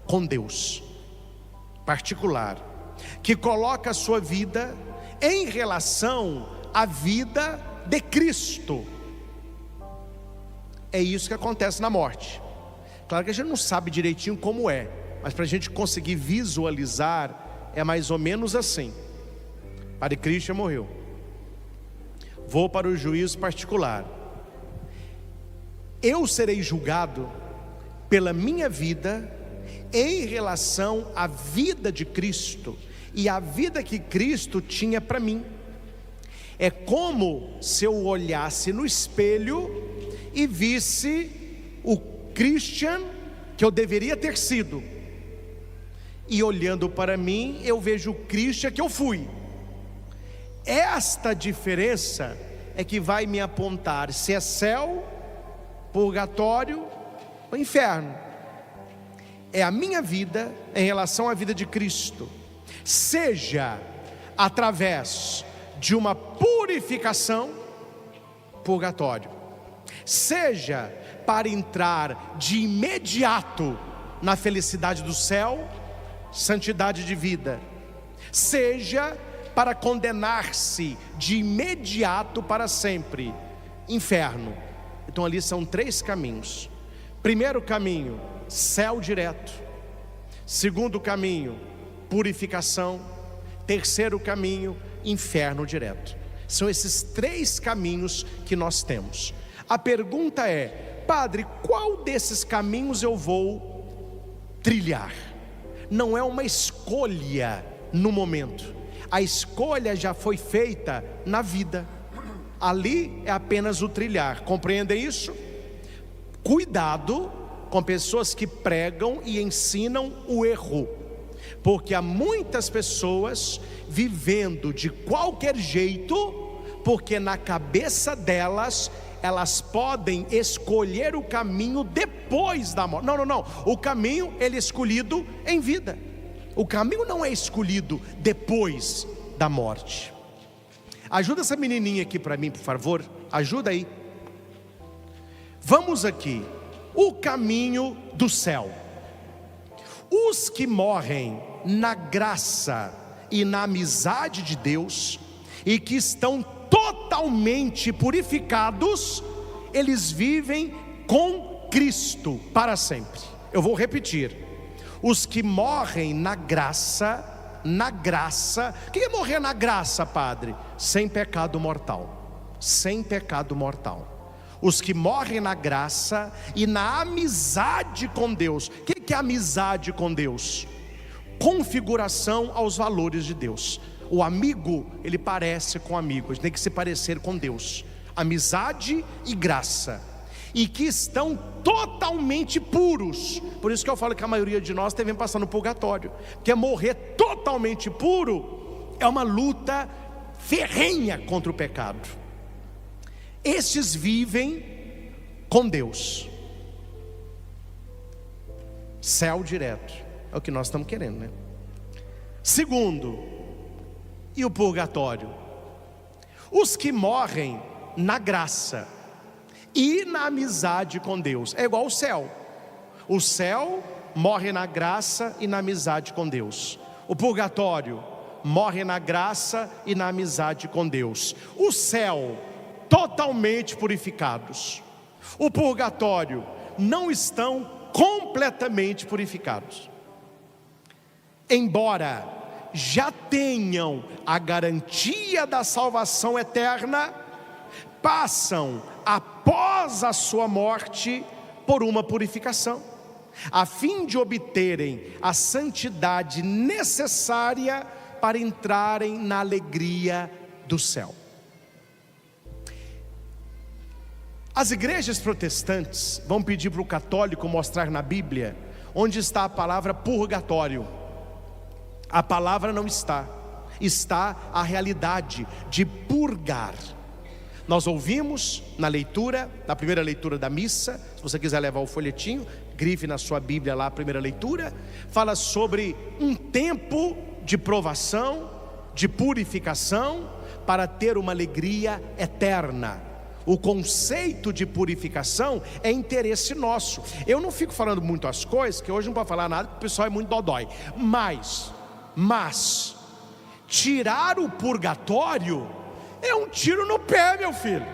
com Deus, particular, que coloca a sua vida em relação à vida de Cristo. É isso que acontece na morte. Claro que a gente não sabe direitinho como é, mas para a gente conseguir visualizar, é mais ou menos assim. Padre Christian morreu, vou para o juízo particular. Eu serei julgado pela minha vida em relação à vida de Cristo e a vida que Cristo tinha para mim. É como se eu olhasse no espelho e visse o Christian que eu deveria ter sido, e olhando para mim eu vejo o Christian que eu fui. Esta diferença é que vai me apontar se é céu, purgatório ou inferno. É a minha vida em relação à vida de Cristo, seja através de uma purificação, purgatório, seja para entrar de imediato na felicidade do céu, santidade de vida, seja para condenar-se de imediato para sempre, inferno. Então ali são 3 caminhos. Primeiro caminho, céu direto. Segundo caminho, purificação. Terceiro caminho, inferno direto. São esses 3 caminhos que nós temos. A pergunta é: padre, qual desses caminhos eu vou trilhar? Não é uma escolha no momento, a escolha já foi feita na vida. Ali é apenas o trilhar. Compreendem isso? Cuidado com pessoas que pregam e ensinam o erro, porque há muitas pessoas vivendo de qualquer jeito, porque na cabeça delas elas podem escolher o caminho depois da morte. Não, o caminho ele é escolhido em vida. O caminho não é escolhido depois da morte. Ajuda essa menininha aqui para mim, por favor. Ajuda aí. Vamos aqui. O caminho do céu. Os que morrem na graça e na amizade de Deus, e que estão totalmente purificados, eles vivem com Cristo para sempre. Eu vou repetir. Os que morrem na graça. O que é morrer na graça, padre? Sem pecado mortal. Sem pecado mortal. Os que morrem na graça e na amizade com Deus. O que é amizade com Deus? Configuração aos valores de Deus. O amigo, ele parece com o amigo, ele tem que se parecer com Deus. Amizade e graça, e que estão totalmente puros. Por isso que eu falo que a maioria de nós devem passar no purgatório, porque morrer totalmente puro é uma luta ferrenha contra o pecado. Estes vivem com Deus, céu direto, é o que nós estamos querendo, né? Segundo, e o purgatório? Os que morrem na graça e na amizade com Deus. É igual ao céu. O céu morre na graça e na amizade com Deus. O purgatório morre na graça e na amizade com Deus. O céu, totalmente purificados. O purgatório, não estão completamente purificados. Embora já tenham a garantia da salvação eterna, passam após a sua morte por uma purificação, a fim de obterem a santidade necessária para entrarem na alegria do céu. As igrejas protestantes vão pedir para o católico mostrar na Bíblia onde está a palavra purgatório. A palavra não está, está a realidade de purgar. Nós ouvimos na leitura, na primeira leitura da missa, se você quiser levar o folhetinho, grife na sua Bíblia lá a primeira leitura, fala sobre um tempo de provação, de purificação, para ter uma alegria eterna. O conceito de purificação é interesse nosso. Eu não fico falando muito as coisas, que hoje não pode falar nada, porque o pessoal é muito dodói. Mas tirar o purgatório é um tiro no pé, meu filho.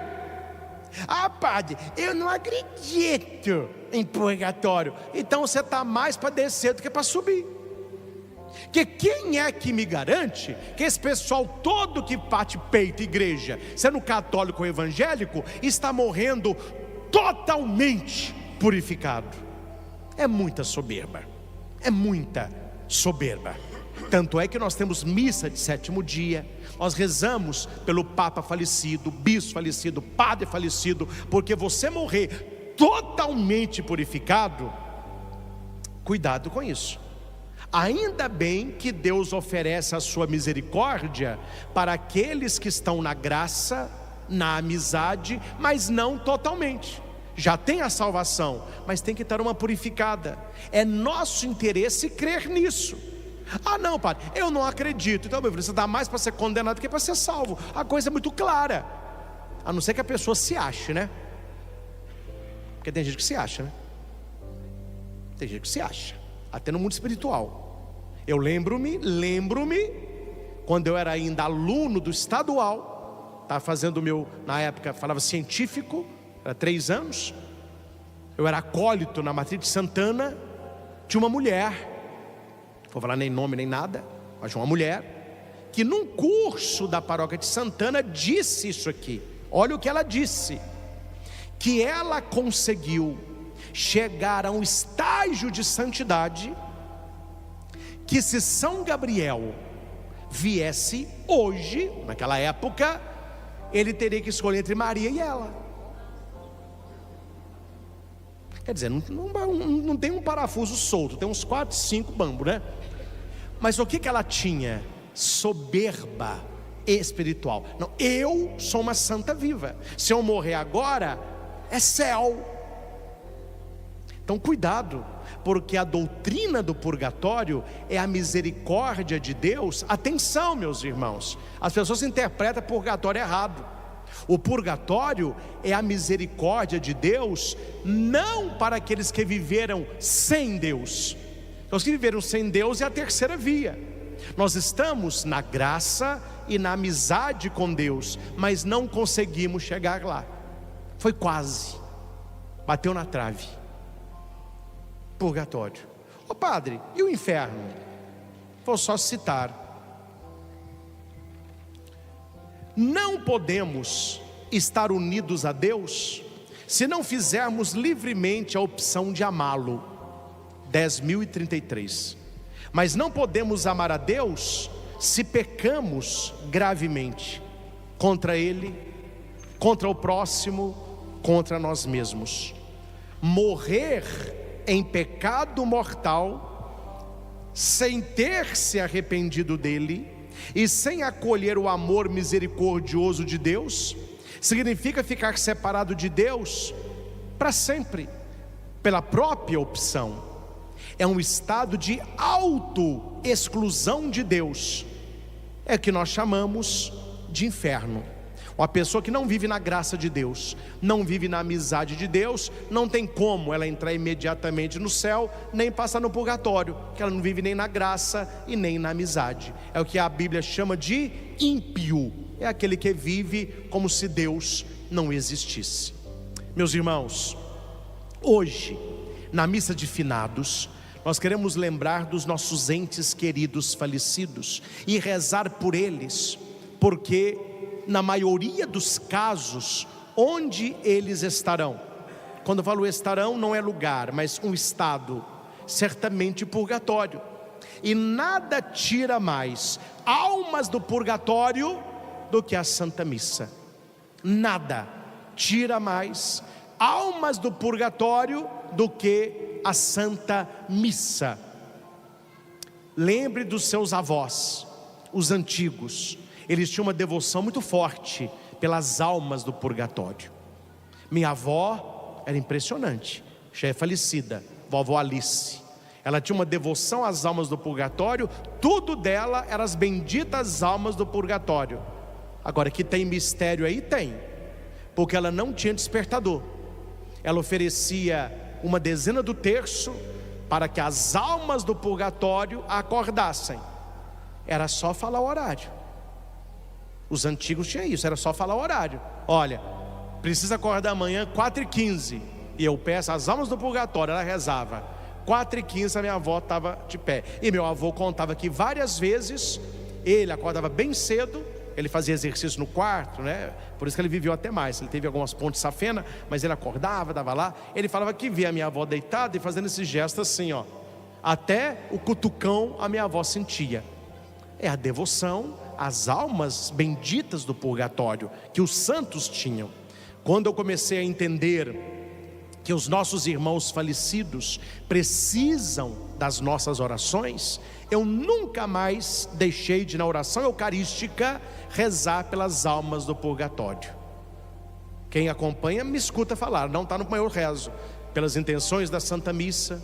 Ah, padre, eu não acredito em purgatório. Então você está mais para descer do que para subir. Porque quem é que me garante que esse pessoal todo que bate peito, igreja, sendo católico ou evangélico, está morrendo totalmente purificado? É muita soberba, é muita soberba. Tanto é que nós temos missa de sétimo dia, nós rezamos pelo Papa falecido, bispo falecido, padre falecido, porque você morrer totalmente purificado, cuidado com isso. Ainda bem que Deus oferece a sua misericórdia para aqueles que estão na graça, na amizade, mas não totalmente. Já tem a salvação, mas tem que estar uma purificada. É nosso interesse crer nisso. Ah não, padre, eu não acredito. Então, meu filho, você dá mais para ser condenado do que para ser salvo. A coisa é muito clara. A não ser que a pessoa se ache, né? Porque tem gente que se acha, né? Tem gente que se acha, até no mundo espiritual. Eu lembro-me, quando eu era ainda aluno do estadual, estava fazendo o meu, na época falava científico, era 3 anos, eu era acólito na Matriz de Santana, tinha uma mulher, não vou falar nem nome nem nada, mas uma mulher, que num curso da paróquia de Santana disse isso aqui, olha o que ela disse, que ela conseguiu chegar a um estágio de santidade, que se São Gabriel viesse hoje, naquela época, ele teria que escolher entre Maria e ela. Quer dizer, não tem um parafuso solto, tem uns 4, 5 bambos, né? Mas o que ela tinha? Soberba espiritual. Não, eu sou uma santa viva, se eu morrer agora, é céu. Então cuidado, porque a doutrina do purgatório é a misericórdia de Deus. Atenção, meus irmãos, as pessoas interpretam purgatório errado. O purgatório é a misericórdia de Deus, não para aqueles que viveram sem Deus. Os que viveram sem Deus é a terceira via. Nós estamos na graça e na amizade com Deus, mas não conseguimos chegar lá. Foi quase, bateu na trave. Purgatório. Ô padre, e o inferno? Vou só citar. Não podemos estar unidos a Deus se não fizermos livremente a opção de amá-lo. 10.033. Mas não podemos amar a Deus se pecamos gravemente contra Ele, contra o próximo, contra nós mesmos. Morrer em pecado mortal, sem ter se arrependido dele e sem acolher o amor misericordioso de Deus, significa ficar separado de Deus para sempre, pela própria opção. É um estado de auto-exclusão de Deus, é o que nós chamamos de inferno. Uma pessoa que não vive na graça de Deus, não vive na amizade de Deus, não tem como ela entrar imediatamente no céu, nem passar no purgatório, porque ela não vive nem na graça e nem na amizade. É o que a Bíblia chama de ímpio, é aquele que vive como se Deus não existisse. Meus irmãos, hoje, na missa de finados, nós queremos lembrar dos nossos entes queridos falecidos e rezar por eles, porque na maioria dos casos onde eles estarão. Quando eu falo estarão, não é lugar, mas um estado, certamente purgatório. E nada tira mais almas do purgatório do que a Santa Missa. Nada tira mais almas do purgatório do que a Santa Missa. Lembre dos seus avós, os antigos. Eles tinham uma devoção muito forte pelas almas do purgatório. Minha avó era impressionante, já é falecida, vovó Alice. Ela tinha uma devoção às almas do purgatório. Tudo dela eram as benditas almas do purgatório. Agora, que tem mistério aí? Tem, porque ela não tinha despertador. Ela oferecia uma dezena do terço para que as almas do purgatório acordassem. Era só falar o horário. Os antigos tinham isso, era só falar o horário. Olha, precisa acordar amanhã 4h15. E eu peço as almas do purgatório. Ela rezava 4h15, a minha avó estava de pé. E meu avô contava que várias vezes ele acordava bem cedo. Ele fazia exercício no quarto, né? Por isso que ele viveu até mais. Ele teve algumas pontes safena, mas ele acordava, dava lá. Ele falava que via a minha avó deitada e fazendo esse gesto assim, ó. Até o cutucão a minha avó sentia. É a devoção às almas benditas do purgatório que os santos tinham. Quando eu comecei a entender que os nossos irmãos falecidos precisam das nossas orações, eu nunca mais deixei de, na oração eucarística, rezar pelas almas do purgatório. Quem acompanha me escuta falar, não está no maior rezo, pelas intenções da Santa Missa,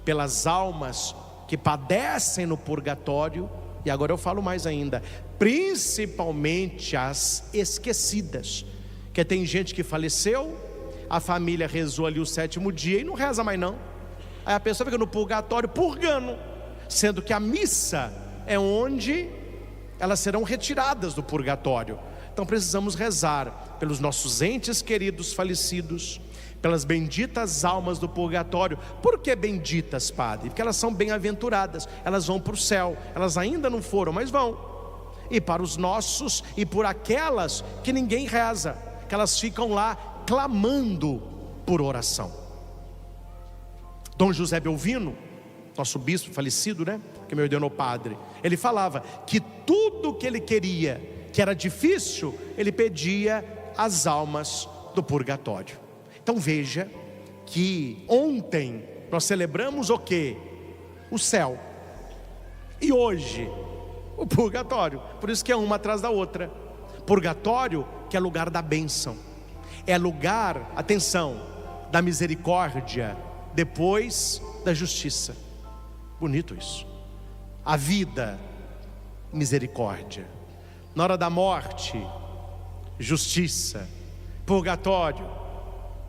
pelas almas que padecem no purgatório, e agora eu falo mais ainda, principalmente as esquecidas, que tem gente que faleceu, a família rezou ali o 7º dia e não reza mais não. Aí a pessoa fica no purgatório purgando, sendo que a missa é onde elas serão retiradas do purgatório. Então precisamos rezar pelos nossos entes queridos falecidos, pelas benditas almas do purgatório. Por que benditas, padre? Porque elas são bem-aventuradas, elas vão para o céu. Elas ainda não foram, mas vão. E para os nossos, e por aquelas que ninguém reza, que elas ficam lá clamando por oração. Dom José Belvino, nosso bispo falecido, né, que me ordenou padre, ele falava que tudo que ele queria, que era difícil, ele pedia as almas do purgatório. Então veja que ontem nós celebramos o quê? O céu. E hoje o purgatório. Por isso que é uma atrás da outra. Purgatório, que é lugar da bênção, é lugar, atenção, da misericórdia, depois da justiça. Bonito isso. A vida, misericórdia. Na hora da morte, justiça. Purgatório,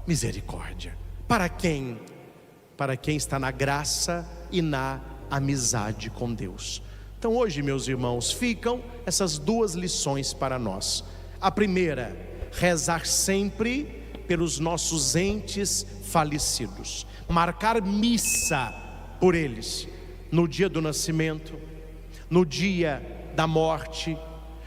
misericórdia. Para quem? Para quem está na graça e na amizade com Deus. Então hoje, meus irmãos, ficam essas duas lições para nós. A primeira, rezar sempre pelos nossos entes falecidos, marcar missa por eles, no dia do nascimento, no dia da morte.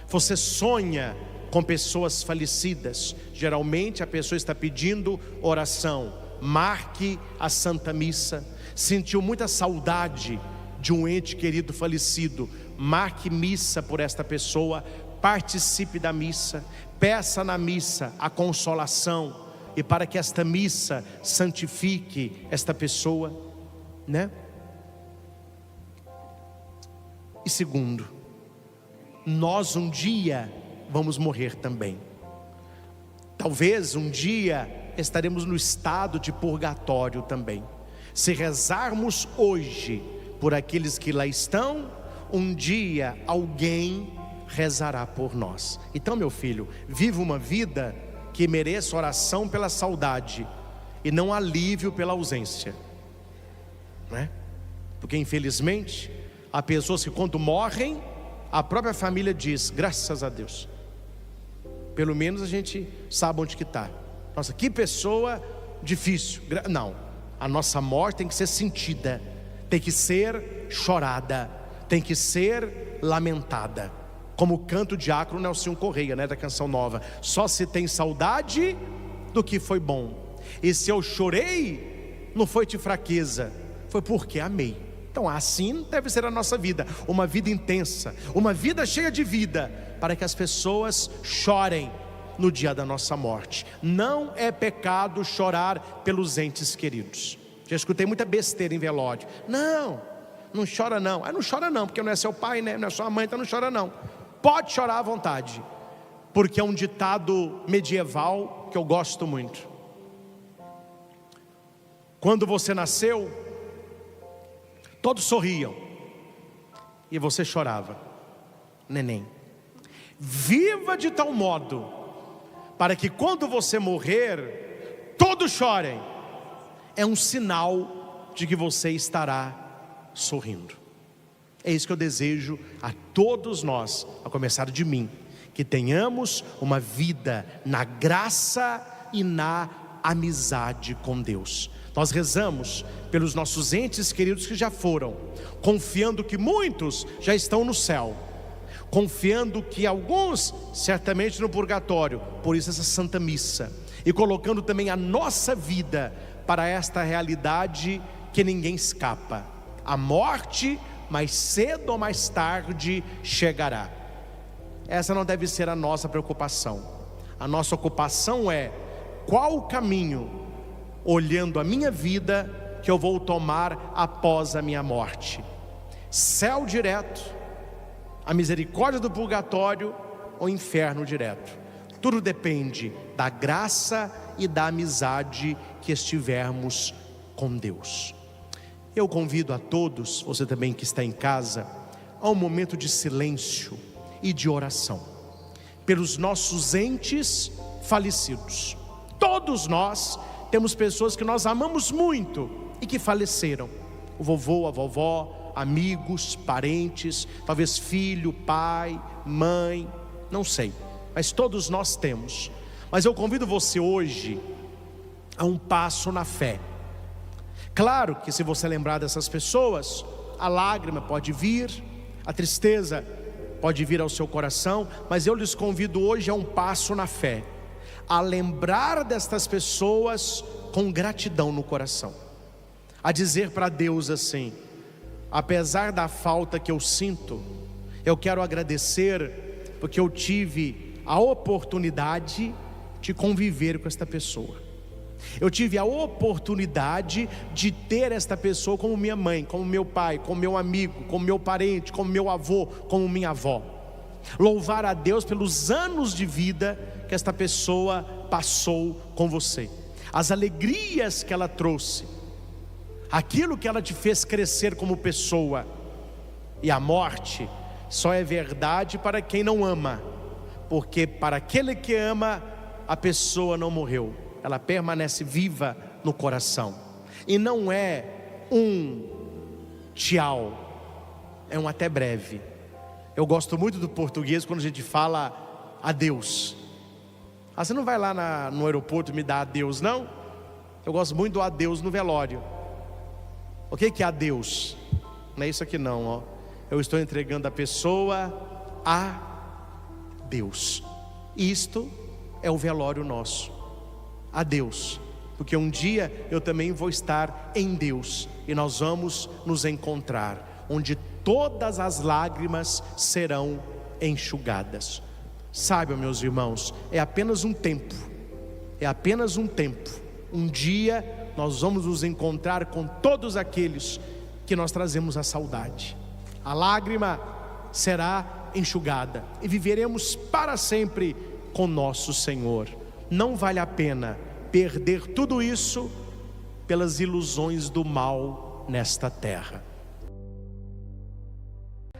Você sonha com pessoas falecidas, geralmente a pessoa está pedindo oração, marque a Santa Missa. Sentiu muita saudade de um ente querido falecido, marque missa por esta pessoa, participe da missa, peça na missa a consolação, e para que esta missa santifique esta pessoa, né? E segundo, nós um dia vamos morrer também. Talvez um dia estaremos no estado de purgatório também. Se rezarmos hoje por aqueles que lá estão, um dia alguém rezará por nós. Então, meu filho, viva uma vida que mereça oração pela saudade e não alívio pela ausência, não é? Porque infelizmente há pessoas que quando morrem, a própria família diz, graças a Deus, pelo menos a gente sabe onde que está. Nossa, que pessoa difícil. Não, a nossa morte tem que ser sentida, tem que ser chorada, tem que ser lamentada. Como canta o diácono Nelson Correia, da Canção Nova: só se tem saudade do que foi bom. E se eu chorei, não foi de fraqueza, foi porque amei. Então assim deve ser a nossa vida, uma vida intensa, uma vida cheia de vida, para que as pessoas chorem no dia da nossa morte. Não é pecado chorar pelos entes queridos. Já escutei muita besteira em velório: não chora não. Não chora não, porque não é seu pai, não é sua mãe, então não chora não. Pode chorar à vontade, porque é um ditado medieval que eu gosto muito. Quando você nasceu, todos sorriam e você chorava. Neném, viva de tal modo para que quando você morrer, todos chorem. É um sinal de que você estará sorrindo. É isso que eu desejo a todos nós, a começar de mim, que tenhamos uma vida na graça e na amizade com Deus. Nós rezamos pelos nossos entes queridos que já foram, confiando que muitos já estão no céu, confiando que alguns certamente no purgatório. Por isso essa Santa Missa, e colocando também a nossa vida para esta realidade que ninguém escapa: a morte mais cedo ou mais tarde chegará. Essa não deve ser a nossa preocupação. A nossa ocupação é: qual o caminho, olhando a minha vida, que eu vou tomar após a minha morte? Céu direto, a misericórdia do purgatório ou inferno direto? Tudo depende da graça e da amizade que estivermos com Deus. Eu convido a todos, você também que está em casa, a um momento de silêncio e de oração pelos nossos entes falecidos. Todos nós temos pessoas que nós amamos muito e que faleceram: o vovô, a vovó, amigos, parentes, talvez filho, pai, mãe, não sei, mas todos nós temos. Mas eu convido você hoje a um passo na fé. Claro que se você lembrar dessas pessoas, a lágrima pode vir, a tristeza pode vir ao seu coração, mas eu lhes convido hoje a um passo na fé, a lembrar destas pessoas com gratidão no coração, a dizer para Deus assim: apesar da falta que eu sinto, eu quero agradecer porque eu tive a oportunidade de conviver com esta pessoa. Eu tive a oportunidade de ter esta pessoa como minha mãe, como meu pai, como meu amigo, como meu parente, como meu avô, como minha avó. Louvar a Deus pelos anos de vida que esta pessoa passou com você, as alegrias que ela trouxe, aquilo que ela te fez crescer como pessoa. E a morte só é verdade para quem não ama, porque para aquele que ama, a pessoa não morreu, ela permanece viva no coração. E não é um tchau, é um até breve. Eu gosto muito do português quando a gente fala adeus. Você não vai lá no aeroporto me dar adeus, não? Eu gosto muito do adeus no velório. O que é adeus? Não é isso aqui não, ó. Eu estou entregando a pessoa a Deus. Isto é o velório nosso, a Deus, porque um dia eu também vou estar em Deus, e nós vamos nos encontrar, onde todas as lágrimas serão enxugadas. Saibam, meus irmãos, é apenas um tempo, um dia nós vamos nos encontrar com todos aqueles que nós trazemos a saudade. A lágrima será enxugada e viveremos para sempre com nosso Senhor. Não vale a pena perder tudo isso pelas ilusões do mal nesta terra.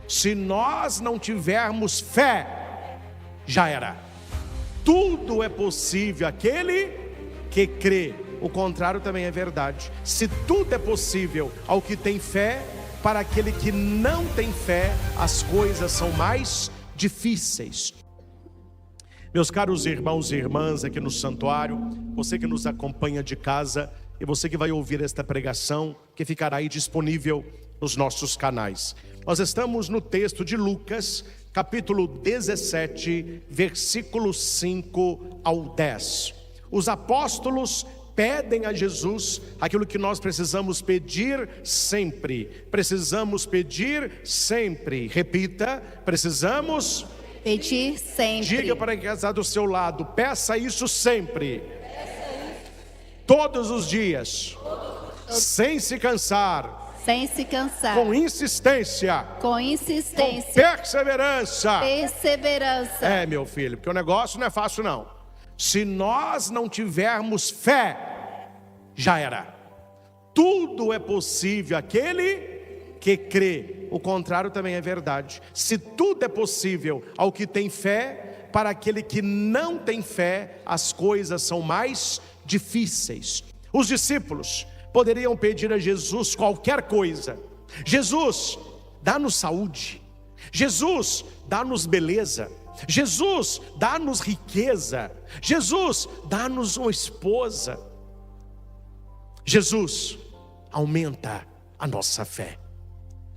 Se nós não tivermos fé, já era. Tudo é possível aquele que crê. O contrário também é verdade. Se tudo é possível ao que tem fé, para aquele que não tem fé, as coisas são mais difíceis. Meus caros irmãos e irmãs aqui no santuário, você que nos acompanha de casa e você que vai ouvir esta pregação, que ficará aí disponível nos nossos canais. Nós estamos no texto de Lucas, capítulo 17, versículos 5 ao 10. Os apóstolos pedem a Jesus aquilo que nós precisamos pedir sempre. Precisamos pedir sempre. Repita, precisamos pedir sempre. Diga para quem está do seu lado, peça isso sempre. Todos os dias. Sem se cansar. Sem se cansar. Com insistência. Com insistência. Com perseverança. Perseverança. É, meu filho, porque o negócio não é fácil não. Se nós não tivermos fé, já era. Tudo é possível aquele que crê. O contrário também é verdade. Se tudo é possível ao que tem fé, para aquele que não tem fé, as coisas são mais difíceis. Os discípulos poderiam pedir a Jesus qualquer coisa. Jesus, dá-nos saúde. Jesus, dá-nos beleza. Jesus, dá-nos riqueza. Jesus, dá-nos uma esposa. Jesus, aumenta a nossa fé.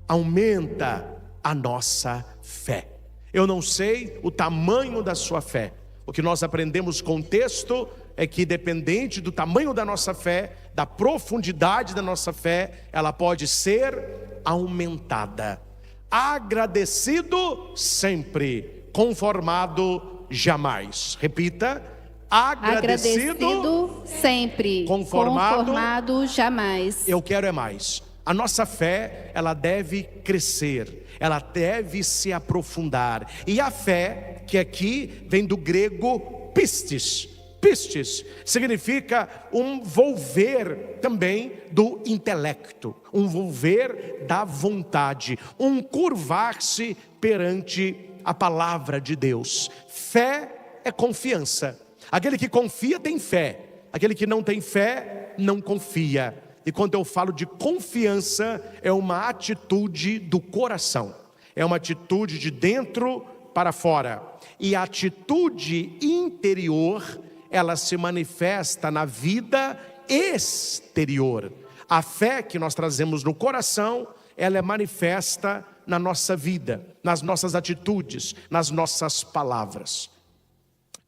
Aumenta a nossa fé. Eu não sei o tamanho da sua fé. O que nós aprendemos com o texto é que, dependente do tamanho da nossa fé, da profundidade da nossa fé, ela pode ser aumentada. Agradecido sempre, conformado jamais. Repita, agradecido sempre, conformado jamais. Eu quero é mais. A nossa fé, ela deve crescer, ela deve se aprofundar. E a fé, que aqui vem do grego pistis. Pistis significa um volver também do intelecto, um volver da vontade, um curvar-se perante a palavra de Deus. Fé é confiança. Aquele que confia tem fé, aquele que não tem fé não confia. E quando eu falo de confiança, é uma atitude do coração, é uma atitude de dentro para fora. E a atitude interior, ela se manifesta na vida exterior. A fé que nós trazemos no coração, ela é manifesta na nossa vida, nas nossas atitudes, nas nossas palavras.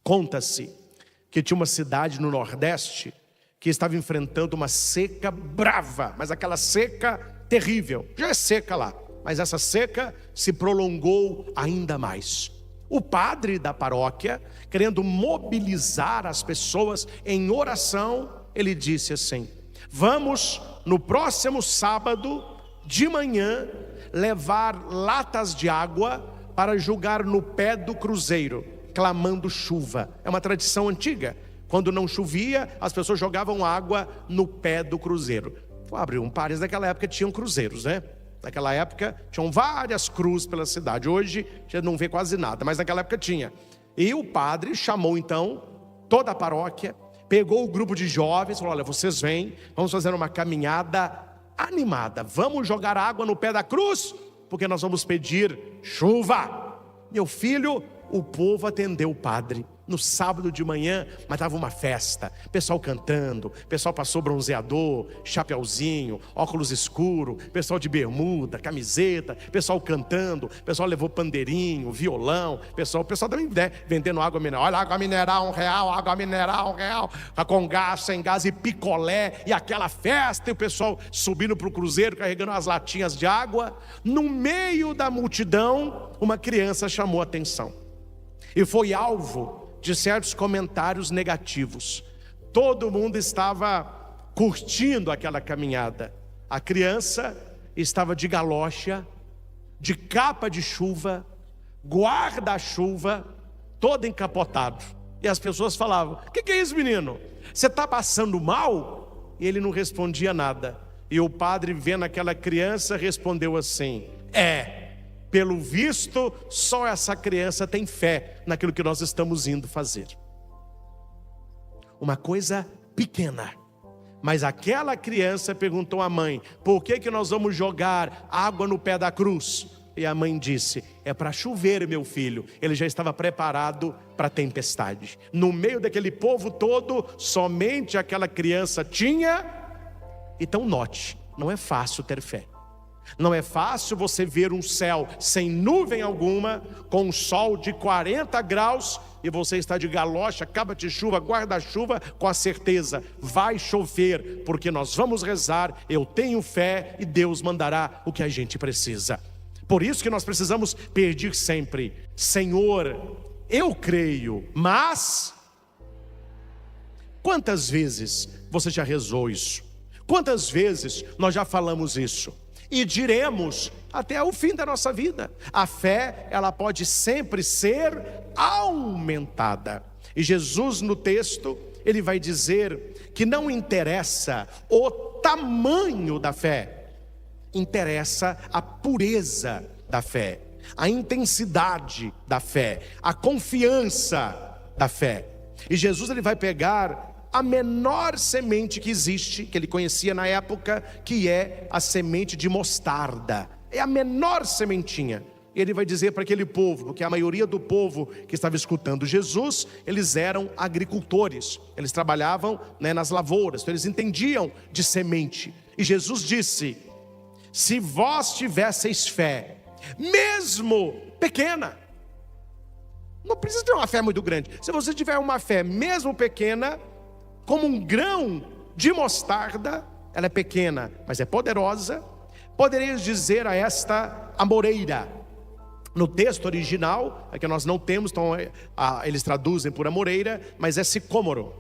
Conta-se que tinha uma cidade no Nordeste que estava enfrentando uma seca brava, mas aquela seca terrível. Já é seca lá, mas essa seca se prolongou ainda mais. O padre da paróquia, querendo mobilizar as pessoas em oração, ele disse assim: vamos no próximo sábado de manhã levar latas de água para jogar no pé do cruzeiro, clamando chuva. É uma tradição antiga. Quando não chovia, as pessoas jogavam água no pé do cruzeiro. Vou abrir um parênteses, naquela época tinham cruzeiros, né? Naquela época tinham várias cruzes pela cidade. Hoje já não vê quase nada, mas naquela época tinha. E o padre chamou então toda a paróquia, pegou o grupo de jovens, falou: olha, vocês vêm, vamos fazer uma caminhada animada. Vamos jogar água no pé da cruz, porque nós vamos pedir chuva. Meu filho, o povo atendeu o padre. No sábado de manhã, mas estava uma festa, pessoal cantando, pessoal passou bronzeador, chapeuzinho, óculos escuro, pessoal de bermuda, camiseta, pessoal cantando, pessoal levou pandeirinho, violão, pessoal também, né, vendendo água mineral. Olha, água mineral R$1, água mineral R$1, com gás, sem gás e picolé, e aquela festa, e o pessoal subindo para o cruzeiro, carregando as latinhas de água. No meio da multidão, uma criança chamou a atenção e foi alvo de certos comentários negativos. Todo mundo estava curtindo aquela caminhada. A criança estava de galocha, de capa de chuva, guarda-chuva, todo encapotado. E as pessoas falavam: o que é isso, menino? Você está passando mal? E ele não respondia nada. E o padre, vendo aquela criança, respondeu assim: pelo visto, só essa criança tem fé naquilo que nós estamos indo fazer. Uma coisa pequena, mas aquela criança perguntou à mãe: por que nós vamos jogar água no pé da cruz? E a mãe disse: é para chover, meu filho. Ele já estava preparado para a tempestade. No meio daquele povo todo, somente aquela criança tinha. Então note, não é fácil ter fé. Não é fácil você ver um céu sem nuvem alguma, com um sol de 40 graus, e você está de galocha, capa de chuva, guarda-chuva, com a certeza, vai chover, porque nós vamos rezar, eu tenho fé e Deus mandará o que a gente precisa. Por isso que nós precisamos pedir sempre: Senhor, eu creio, mas... Quantas vezes você já rezou isso? Quantas vezes nós já falamos isso? E diremos até o fim da nossa vida. A fé, ela pode sempre ser aumentada. E Jesus, no texto, ele vai dizer que não interessa o tamanho da fé, interessa a pureza da fé, a intensidade da fé, a confiança da fé. E Jesus, ele vai pegar a menor semente que existe, que ele conhecia na época, que é a semente de mostarda. É a menor sementinha. E ele vai dizer para aquele povo, porque a maioria do povo que estava escutando Jesus, eles eram agricultores, eles trabalhavam, nas lavouras, então eles entendiam de semente. E Jesus disse: se vós tivesseis fé, mesmo pequena, não precisa ter uma fé muito grande, se você tiver uma fé mesmo pequena, como um grão de mostarda, ela é pequena, mas é poderosa, poderias dizer a esta amoreira. No texto original, é que nós não temos, então eles traduzem por amoreira, mas é sicômoro.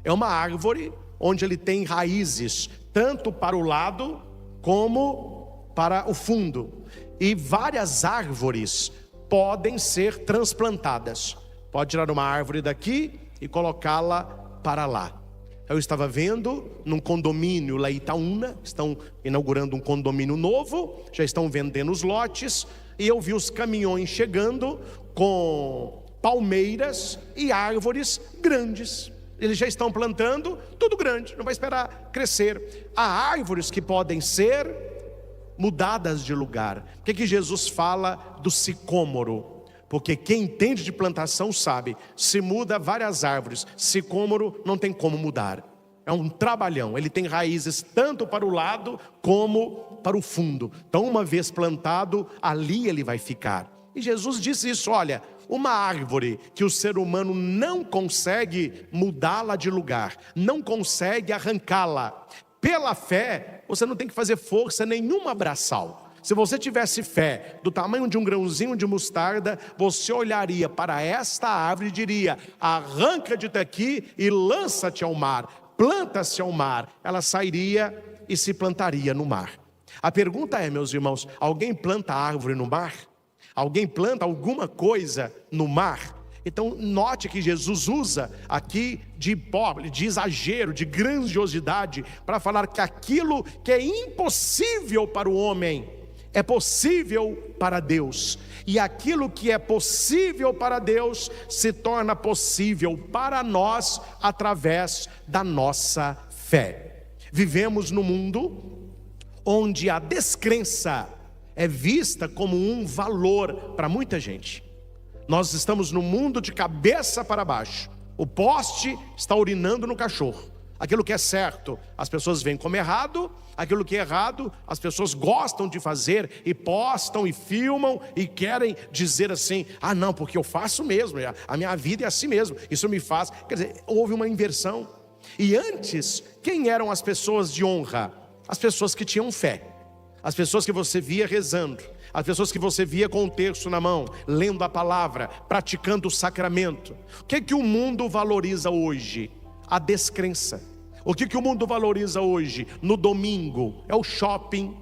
É uma árvore onde ele tem raízes, tanto para o lado como para o fundo. E várias árvores podem ser transplantadas. Pode tirar uma árvore daqui e colocá-la para lá. Eu estava vendo num condomínio lá em Itaúna, estão inaugurando um condomínio novo, já estão vendendo os lotes, e eu vi os caminhões chegando com palmeiras e árvores grandes. Eles já estão plantando, tudo grande, não vai esperar crescer. Há árvores que podem ser mudadas de lugar. O que Jesus fala do sicômoro? Porque quem entende de plantação sabe, se muda várias árvores, sicômoro não tem como mudar. É um trabalhão, ele tem raízes tanto para o lado como para o fundo. Então uma vez plantado, ali ele vai ficar. E Jesus disse isso: olha, uma árvore que o ser humano não consegue mudá-la de lugar, não consegue arrancá-la, pela fé, você não tem que fazer força nenhuma braçal. Se você tivesse fé do tamanho de um grãozinho de mostarda, você olharia para esta árvore e diria: arranca-te daqui e lança-te ao mar, planta-se ao mar. Ela sairia e se plantaria no mar. A pergunta é, meus irmãos, alguém planta árvore no mar? Alguém planta alguma coisa no mar? Então note que Jesus usa aqui de hipóbole, de exagero, de grandiosidade, para falar que aquilo que é impossível para o homem é possível para Deus, e aquilo que é possível para Deus se torna possível para nós através da nossa fé. Vivemos num mundo onde a descrença é vista como um valor para muita gente. Nós estamos no mundo de cabeça para baixo. O poste está urinando no cachorro. Aquilo que é certo, as pessoas veem como errado. Aquilo que é errado, as pessoas gostam de fazer e postam e filmam e querem dizer assim: ah não, porque eu faço mesmo, a minha vida é assim mesmo, isso me faz. Quer dizer, houve uma inversão. E antes, quem eram as pessoas de honra? As pessoas que tinham fé, as pessoas que você via rezando, as pessoas que você via com o terço na mão, lendo a palavra, praticando o sacramento. O que o mundo valoriza hoje? A descrença. O que o mundo valoriza hoje? No domingo é o shopping,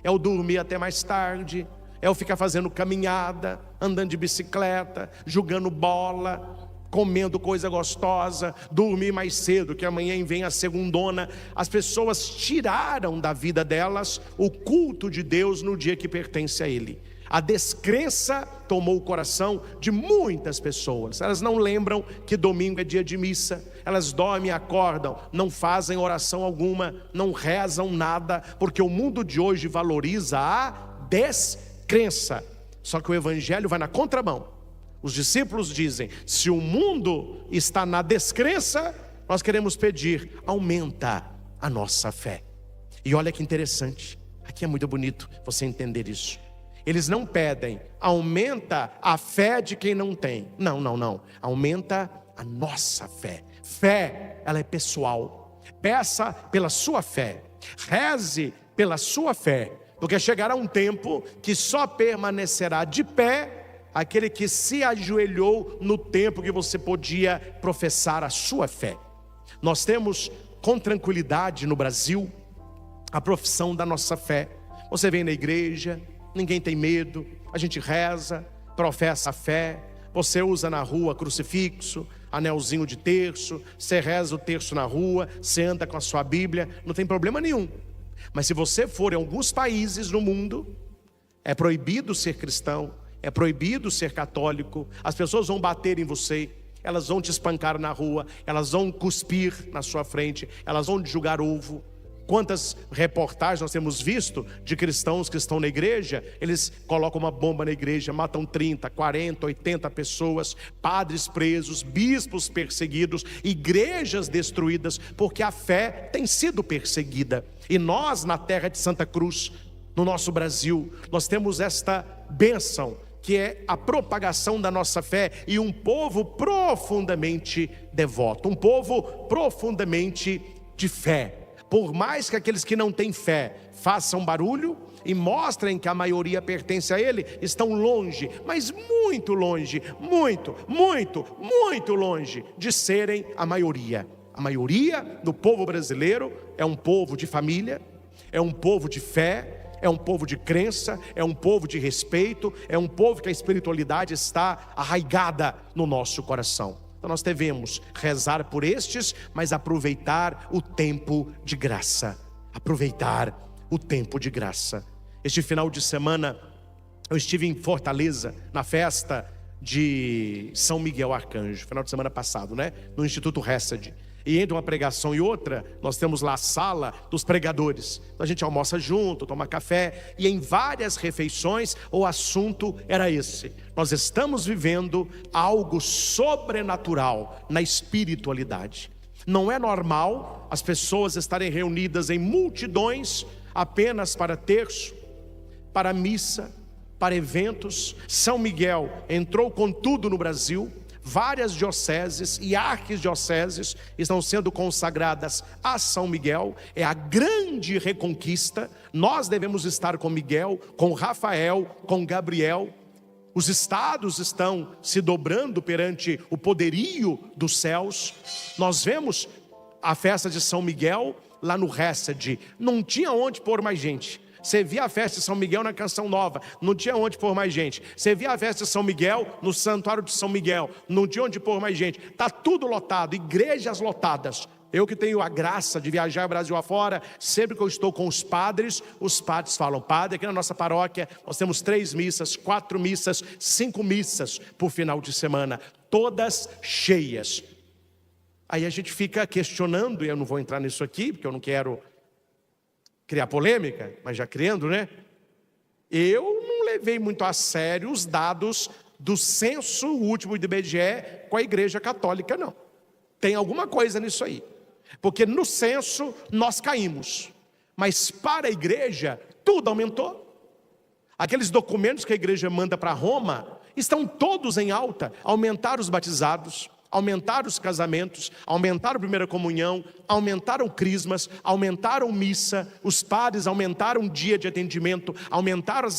é o dormir até mais tarde, é o ficar fazendo caminhada, andando de bicicleta, jogando bola, comendo coisa gostosa, dormir mais cedo, que amanhã vem a segundona. As pessoas tiraram da vida delas o culto de Deus no dia que pertence a Ele. A descrença tomou o coração de muitas pessoas. Elas não lembram que domingo é dia de missa. Elas dormem e acordam, não fazem oração alguma, não rezam nada, porque o mundo de hoje valoriza a descrença. Só que o evangelho vai na contramão. Os discípulos dizem: se o mundo está na descrença, nós queremos pedir, aumenta a nossa fé. E olha que interessante, Aqui é muito bonito você entender isso. Eles não pedem, aumenta a fé de quem não tem. Não. Aumenta a nossa fé. Fé, ela é pessoal. Peça pela sua fé. Reze pela sua fé. Porque chegará um tempo que só permanecerá de pé aquele que se ajoelhou no tempo que você podia professar a sua fé. Nós temos com tranquilidade no Brasil a profissão da nossa fé. Você vem na igreja, ninguém tem medo, a gente reza, professa a fé. Você usa na rua crucifixo, anelzinho de terço, você reza o terço na rua, você anda com a sua Bíblia, não tem problema nenhum. Mas se você for em alguns países no mundo, é proibido ser cristão, é proibido ser católico. As pessoas vão bater em você, elas vão te espancar na rua, elas vão cuspir na sua frente, elas vão te jogar ovo. Quantas reportagens nós temos visto de cristãos que estão na igreja, eles colocam uma bomba na igreja, matam 30, 40, 80 pessoas, padres presos, bispos perseguidos, igrejas destruídas, porque a fé tem sido perseguida. E nós, na terra de Santa Cruz, no nosso Brasil, nós temos esta bênção, que é a propagação da nossa fé, e um povo profundamente devoto, um povo profundamente de fé. Por mais que aqueles que não têm fé façam barulho e mostrem que a maioria pertence a ele, estão longe, mas muito longe, muito longe de serem a maioria. A maioria do povo brasileiro é um povo de família, é um povo de fé, é um povo de crença, é um povo de respeito, é um povo que a espiritualidade está arraigada no nosso coração. Então nós devemos rezar por estes, mas aproveitar o tempo de graça. Aproveitar o tempo de graça. Este final de semana eu estive em Fortaleza, na festa de São Miguel Arcanjo. Final de semana passado, né? No Instituto Hesed. E entre uma pregação e outra, nós temos lá a sala dos pregadores. Então a gente almoça junto, toma café. E em várias refeições o assunto era esse: nós estamos vivendo algo sobrenatural na espiritualidade. Não é normal as pessoas estarem reunidas em multidões apenas para terço, para missa, para eventos. São Miguel entrou com tudo no Brasil. Várias dioceses e arquidioceses estão sendo consagradas a São Miguel. É a grande reconquista. Nós devemos estar com Miguel, com Rafael, com Gabriel. Os estados estão se dobrando perante o poderio dos céus. Nós vemos a festa de São Miguel lá no Hesed. Não tinha onde pôr mais gente. Você via a festa de São Miguel na Canção Nova, não tinha onde pôr mais gente. Você via a festa de São Miguel no Santuário de São Miguel, não tinha onde pôr mais gente. Está tudo lotado, igrejas lotadas. Eu que tenho a graça de viajar o Brasil afora, sempre que eu estou com os padres falam: padre, aqui na nossa paróquia nós temos 3 missas, 4 missas, 5 missas por final de semana, todas cheias. Aí a gente fica questionando, e eu não vou entrar nisso aqui, porque eu não quero criar polêmica, mas já criando, né? Eu não levei muito a sério os dados do censo último do IBGE com a Igreja Católica, não. Tem alguma coisa nisso aí. Porque no censo nós caímos, mas para a igreja tudo aumentou. Aqueles documentos que a igreja manda para Roma estão todos em alta. Aumentaram os batizados, aumentaram os casamentos, aumentaram a primeira comunhão, aumentaram crismas, aumentaram missa, os padres aumentaram o dia de atendimento, aumentaram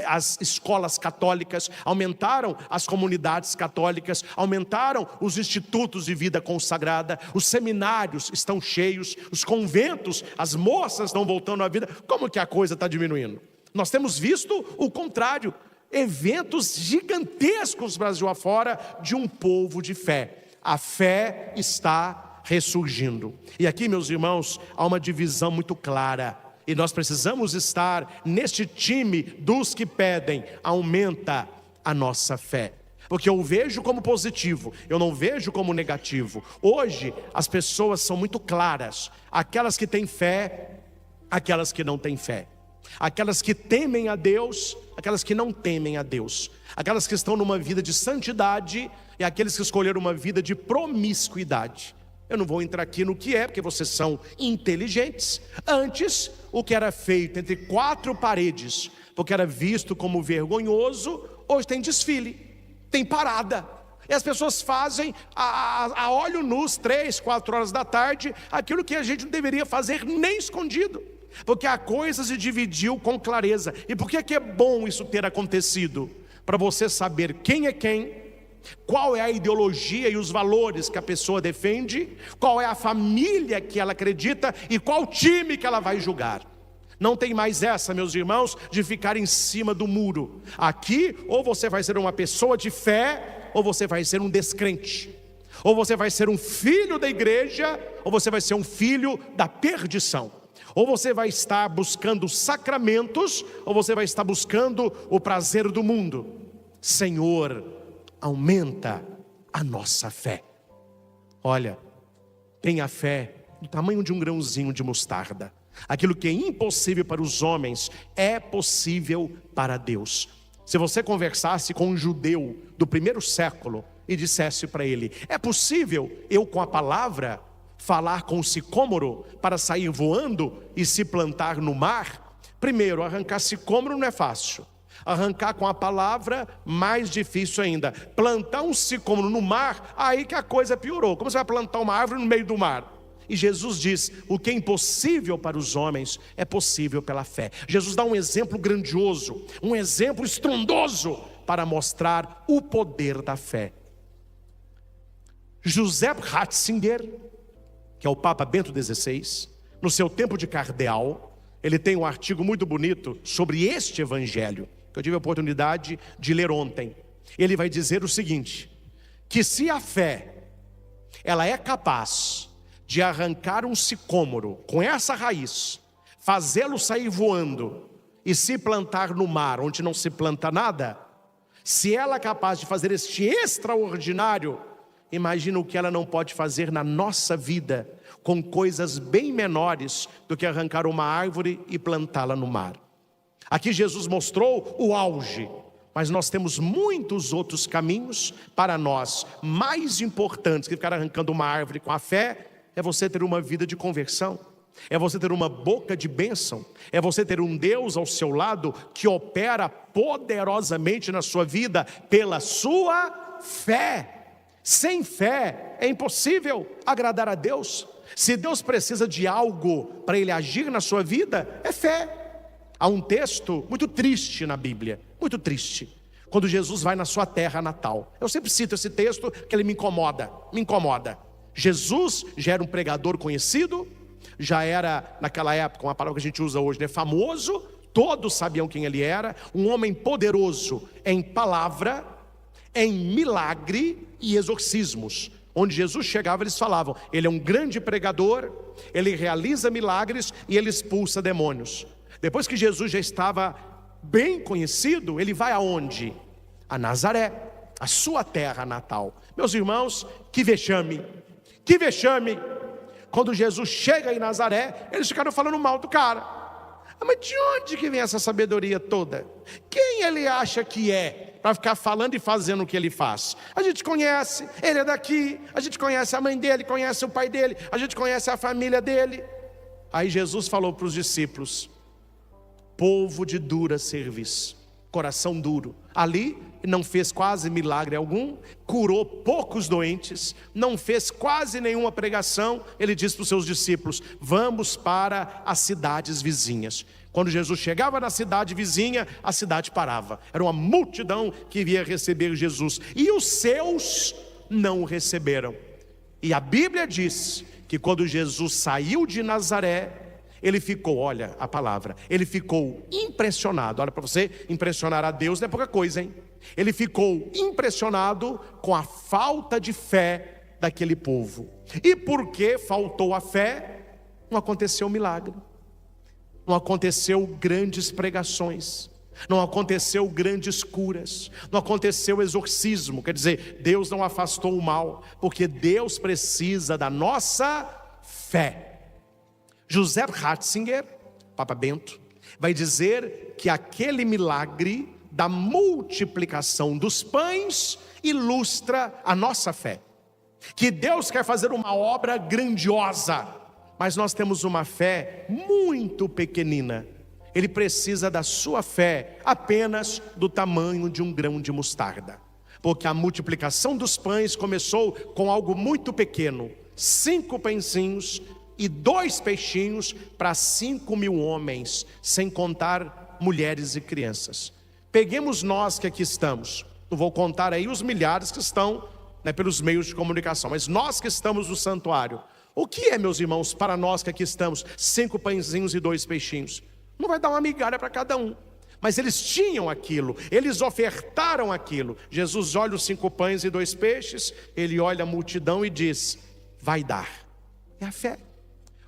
as escolas católicas, aumentaram as comunidades católicas, aumentaram os institutos de vida consagrada, os seminários estão cheios, os conventos, as moças estão voltando à vida. Como que a coisa está diminuindo? Nós temos visto o contrário. Eventos gigantescos Brasil afora de um povo de fé. A fé está ressurgindo. E aqui, meus irmãos, há uma divisão muito clara. E nós precisamos estar neste time dos que pedem: aumenta a nossa fé. Porque eu vejo como positivo, eu não vejo como negativo. Hoje as pessoas são muito claras: aquelas que têm fé, aquelas que não têm fé. Aquelas que temem a Deus, aquelas que não temem a Deus. Aquelas que estão numa vida de santidade e aqueles que escolheram uma vida de promiscuidade. Eu não vou entrar aqui no que é, porque vocês são inteligentes. Antes, o que era feito entre 4 paredes, porque era visto como vergonhoso, hoje tem desfile, tem parada. E as pessoas fazem a olho nus, 3, 4 horas da tarde, aquilo que a gente não deveria fazer nem escondido, porque a coisa se dividiu com clareza. E por que é bom isso ter acontecido? Para você saber quem é quem, qual é a ideologia e os valores que a pessoa defende, qual é a família que ela acredita e qual time que ela vai julgar. Não tem mais essa, meus irmãos, de ficar em cima do muro. Aqui, ou você vai ser uma pessoa de fé, ou você vai ser um descrente. Ou você vai ser um filho da igreja, ou você vai ser um filho da perdição. Ou você vai estar buscando sacramentos, ou você vai estar buscando o prazer do mundo. Senhor, aumenta a nossa fé. Olha, tenha fé do tamanho de um grãozinho de mostarda. Aquilo que é impossível para os homens é possível para Deus. Se você conversasse com um judeu do 1º século e dissesse para ele: é possível eu com a palavra falar com o sicômoro para sair voando e se plantar no mar? Primeiro, arrancar sicômoro não é fácil. Arrancar com a palavra, mais difícil ainda. Plantar um sicômoro no mar, aí que a coisa piorou. Como você vai plantar uma árvore no meio do mar? E Jesus diz: o que é impossível para os homens é possível pela fé. Jesus dá um exemplo grandioso, um exemplo estrondoso para mostrar o poder da fé. Joseph Ratzinger, que é o Papa Bento XVI, no seu tempo de cardeal, ele tem um artigo muito bonito sobre este evangelho, que eu tive a oportunidade de ler ontem. Ele vai dizer o seguinte: que se a fé, ela é capaz de arrancar um sicômoro com essa raiz, fazê-lo sair voando e se plantar no mar onde não se planta nada, se ela é capaz de fazer este extraordinário, imagina o que ela não pode fazer na nossa vida, com coisas bem menores do que arrancar uma árvore e plantá-la no mar. Aqui Jesus mostrou o auge, mas nós temos muitos outros caminhos para nós, mais importantes que ficar arrancando uma árvore com a fé. É você ter uma vida de conversão, é você ter uma boca de bênção, é você ter um Deus ao seu lado que opera poderosamente na sua vida pela sua fé. Sem fé é impossível agradar a Deus. Se Deus precisa de algo para Ele agir na sua vida, é fé. Há um texto muito triste na Bíblia, muito triste, quando Jesus vai na sua terra natal. Eu sempre cito esse texto porque ele me incomoda. Jesus já era um pregador conhecido, já era naquela época, uma palavra que a gente usa hoje, né, famoso, todos sabiam quem ele era, um homem poderoso em palavra, em milagre e exorcismos. Onde Jesus chegava, eles falavam: ele é um grande pregador, ele realiza milagres e ele expulsa demônios. Depois que Jesus já estava bem conhecido, ele vai aonde? A Nazaré, a sua terra natal. Meus irmãos, que vexame, que vexame. Quando Jesus chega em Nazaré, eles ficaram falando mal do cara. Mas de onde que vem essa sabedoria toda? Quem ele acha que é para ficar falando e fazendo o que ele faz? A gente conhece, ele é daqui, a gente conhece a mãe dele, conhece o pai dele, a gente conhece a família dele. Aí Jesus falou para os discípulos: povo de dura serviço, coração duro. Ali não fez quase milagre algum, curou poucos doentes, não fez quase nenhuma pregação. Ele disse para os seus discípulos: vamos para as cidades vizinhas. Quando Jesus chegava na cidade vizinha, a cidade parava. Era uma multidão que ia receber Jesus, e os seus não o receberam. E a Bíblia diz que quando Jesus saiu de Nazaré, ele ficou, olha a palavra, ele ficou impressionado. Olha, para você impressionar a Deus não é pouca coisa, hein? Ele ficou impressionado com a falta de fé daquele povo. E porque faltou a fé, não aconteceu milagre, não aconteceu grandes pregações, não aconteceu grandes curas, não aconteceu exorcismo. Quer dizer, Deus não afastou o mal, porque Deus precisa da nossa fé. José Ratzinger, Papa Bento, vai dizer que aquele milagre da multiplicação dos pães ilustra a nossa fé. que Deus quer fazer uma obra grandiosa, mas nós temos uma fé muito pequenina. Ele precisa da sua fé apenas do tamanho de um grão de mostarda, porque a multiplicação dos pães começou com algo muito pequeno, 5 pãezinhos e 2 peixinhos para 5.000 homens, sem contar mulheres e crianças. Peguemos nós que aqui estamos, não vou contar aí os milhares que estão, pelos meios de comunicação, mas nós que estamos no santuário, o que é, meus irmãos, para nós que aqui estamos, 5 pãezinhos e 2 peixinhos? Não vai dar uma migalha para cada um, mas eles tinham aquilo, eles ofertaram aquilo. Jesus olha os 5 pães e 2 peixes, ele olha a multidão e diz: vai dar. É a fé.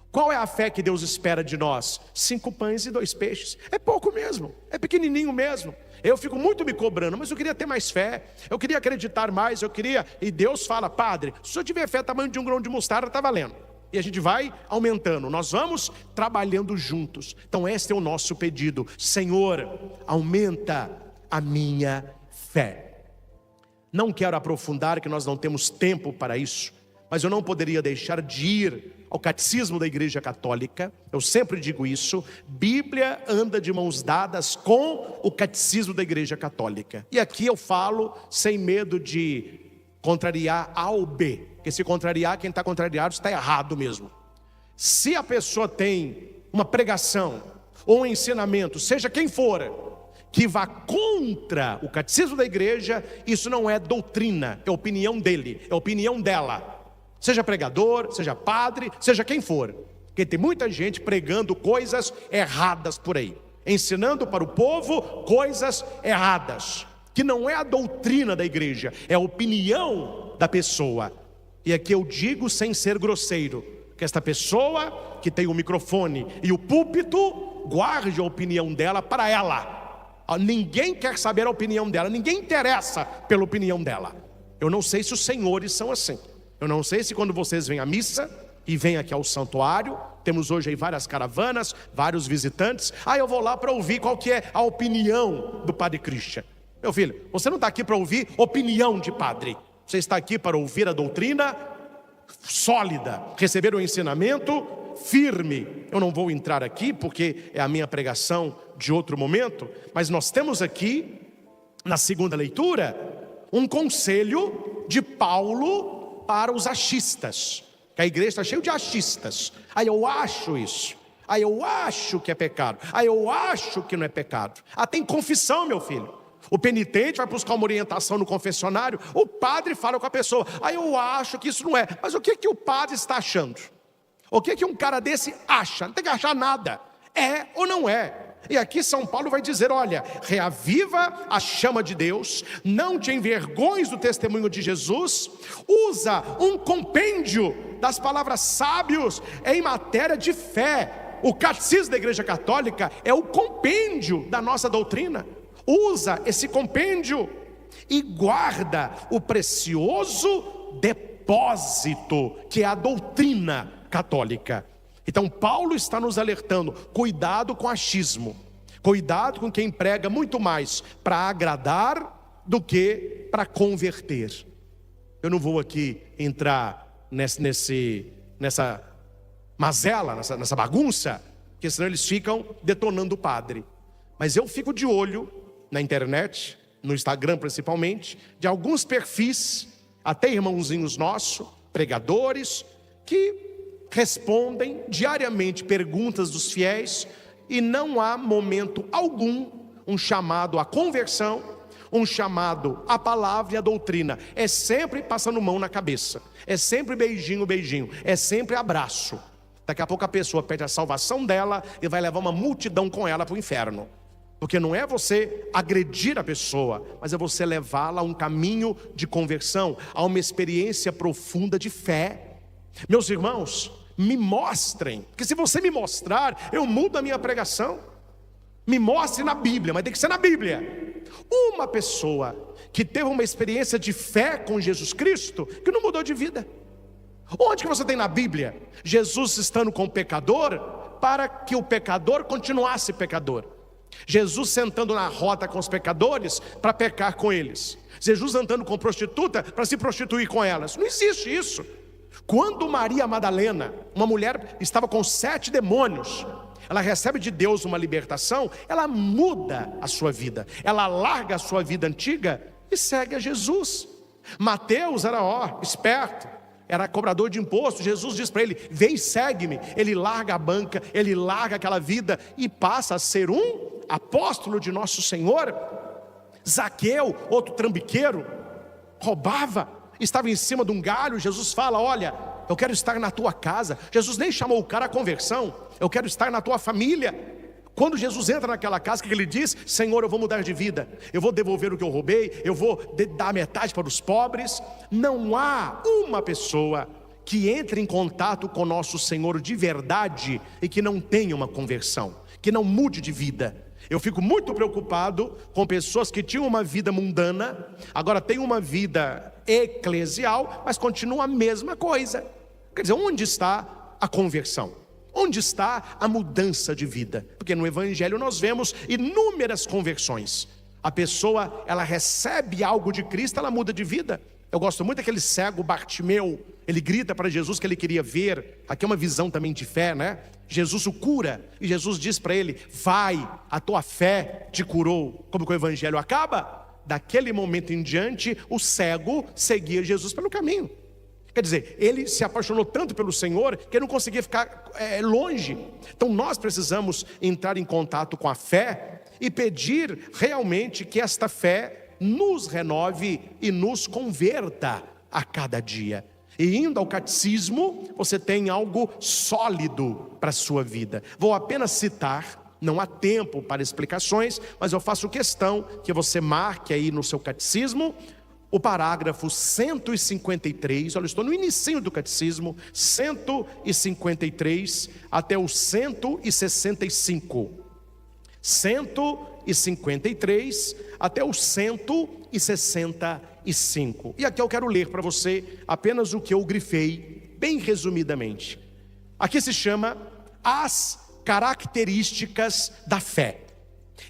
Qual é a fé que Deus espera de nós? 5 pães e 2 peixes. É pouco mesmo, é pequenininho mesmo. Eu fico muito me cobrando, mas eu queria ter mais fé, eu queria acreditar mais, e Deus fala: padre, se o senhor tiver fé tamanho de um grão de mostarda, está valendo. E a gente vai aumentando, nós vamos trabalhando juntos. Então este é o nosso pedido: Senhor, aumenta a minha fé. Não quero aprofundar, que nós não temos tempo para isso, mas eu não poderia deixar de ir ao catecismo da Igreja Católica. Eu sempre digo isso: Bíblia anda de mãos dadas com o catecismo da Igreja Católica. E aqui eu falo sem medo de contrariar A ou B, porque se contrariar, quem está contrariado está errado mesmo. Se a pessoa tem uma pregação ou um ensinamento, seja quem for, que vá contra o catecismo da igreja, isso não é doutrina, é opinião dele, é opinião dela. Seja pregador, seja padre, seja quem for, porque tem muita gente pregando coisas erradas por aí, ensinando para o povo coisas erradas, que não é a doutrina da igreja, é a opinião da pessoa. E aqui eu digo sem ser grosseiro, que esta pessoa que tem o microfone e o púlpito, guarde a opinião dela para ela. Ninguém quer saber a opinião dela, ninguém interessa pela opinião dela. Eu não sei se os senhores são assim. Eu não sei se quando vocês vêm à missa e vêm aqui ao santuário, temos hoje aí várias caravanas, vários visitantes. Eu vou lá para ouvir qual que é a opinião do Padre Christian. Meu filho, você não está aqui para ouvir opinião de padre. Você está aqui para ouvir a doutrina sólida, receber o ensinamento firme. Eu não vou entrar aqui porque é a minha pregação de outro momento, mas nós temos aqui, na segunda leitura, um conselho de Paulo para os achistas, que a igreja está cheia de achistas. Eu acho isso, eu acho que é pecado, eu acho que não é pecado. Tem confissão, meu filho. O penitente vai buscar uma orientação no confessionário, o padre fala com a pessoa: eu acho que isso não é. Mas o que o padre está achando? O que um cara desse acha? Não tem que achar nada, é ou não é. E aqui São Paulo vai dizer: olha, reaviva a chama de Deus, não te envergonhes do testemunho de Jesus, usa um compêndio das palavras sábios em matéria de fé. O catecismo da Igreja Católica é o compêndio da nossa doutrina. Usa esse compêndio e guarda o precioso depósito que é a doutrina católica. Então Paulo está nos alertando: cuidado com achismo, cuidado com quem prega muito mais para agradar do que para converter. Eu não vou aqui entrar nessa mazela, nessa bagunça, porque senão eles ficam detonando o padre. Mas eu fico de olho na internet, no Instagram principalmente, de alguns perfis, até irmãozinhos nossos, pregadores, que respondem diariamente perguntas dos fiéis, e não há momento algum um chamado à conversão, um chamado à palavra e à doutrina. É sempre passando mão na cabeça, é sempre beijinho, é sempre abraço. Daqui a pouco a pessoa perde a salvação dela e vai levar uma multidão com ela para o inferno. Porque não é você agredir a pessoa, mas é você levá-la a um caminho de conversão, a uma experiência profunda de fé. Meus irmãos, me mostrem, porque se você me mostrar, eu mudo a minha pregação. Me mostre na Bíblia, mas tem que ser na Bíblia. Uma pessoa que teve uma experiência de fé com Jesus Cristo, que não mudou de vida. Onde que você tem na Bíblia Jesus estando com o pecador para que o pecador continuasse pecador? Jesus sentando na roda com os pecadores para pecar com eles. Jesus andando com prostituta para se prostituir com elas. Não existe isso. Quando Maria Madalena, uma mulher, estava com 7 demônios, ela recebe de Deus uma libertação, ela muda a sua vida. Ela larga a sua vida antiga e segue a Jesus. Mateus era esperto, era cobrador de imposto. Jesus diz para ele: vem e segue-me. Ele larga a banca, ele larga aquela vida e passa a ser um apóstolo de nosso Senhor. Zaqueu, outro trambiqueiro, roubava, estava em cima de um galho. Jesus fala: olha, eu quero estar na tua casa. Jesus nem chamou o cara à conversão: eu quero estar na tua família. Quando Jesus entra naquela casa, o que ele diz? Senhor, eu vou mudar de vida, eu vou devolver o que eu roubei, eu vou dar metade para os pobres. Não há uma pessoa que entre em contato com nosso Senhor de verdade e que não tenha uma conversão, que não mude de vida. Eu fico muito preocupado com pessoas que tinham uma vida mundana, agora têm uma vida eclesial, mas continua a mesma coisa. Quer dizer, onde está a conversão? Onde está a mudança de vida? Porque no Evangelho nós vemos inúmeras conversões. A pessoa, ela recebe algo de Cristo, ela muda de vida. Eu gosto muito daquele cego Bartimeu. Ele grita para Jesus que ele queria ver. Aqui é uma visão também de fé, né? Jesus o cura, e Jesus diz para ele: vai, a tua fé te curou. Como que o Evangelho acaba? Daquele momento em diante, o cego seguia Jesus pelo caminho. Quer dizer, ele se apaixonou tanto pelo Senhor que ele não conseguia ficar longe. Então nós precisamos entrar em contato com a fé e pedir realmente que esta fé nos renove e nos converta a cada dia. E indo ao catecismo, você tem algo sólido para a sua vida. Vou apenas citar, não há tempo para explicações, mas eu faço questão que você marque aí no seu catecismo o parágrafo 153, olha, eu estou no inicinho do catecismo, 153 até o 165. 153 até o 165. E aqui eu quero ler para você apenas o que eu grifei, bem resumidamente. Aqui se chama as características da fé.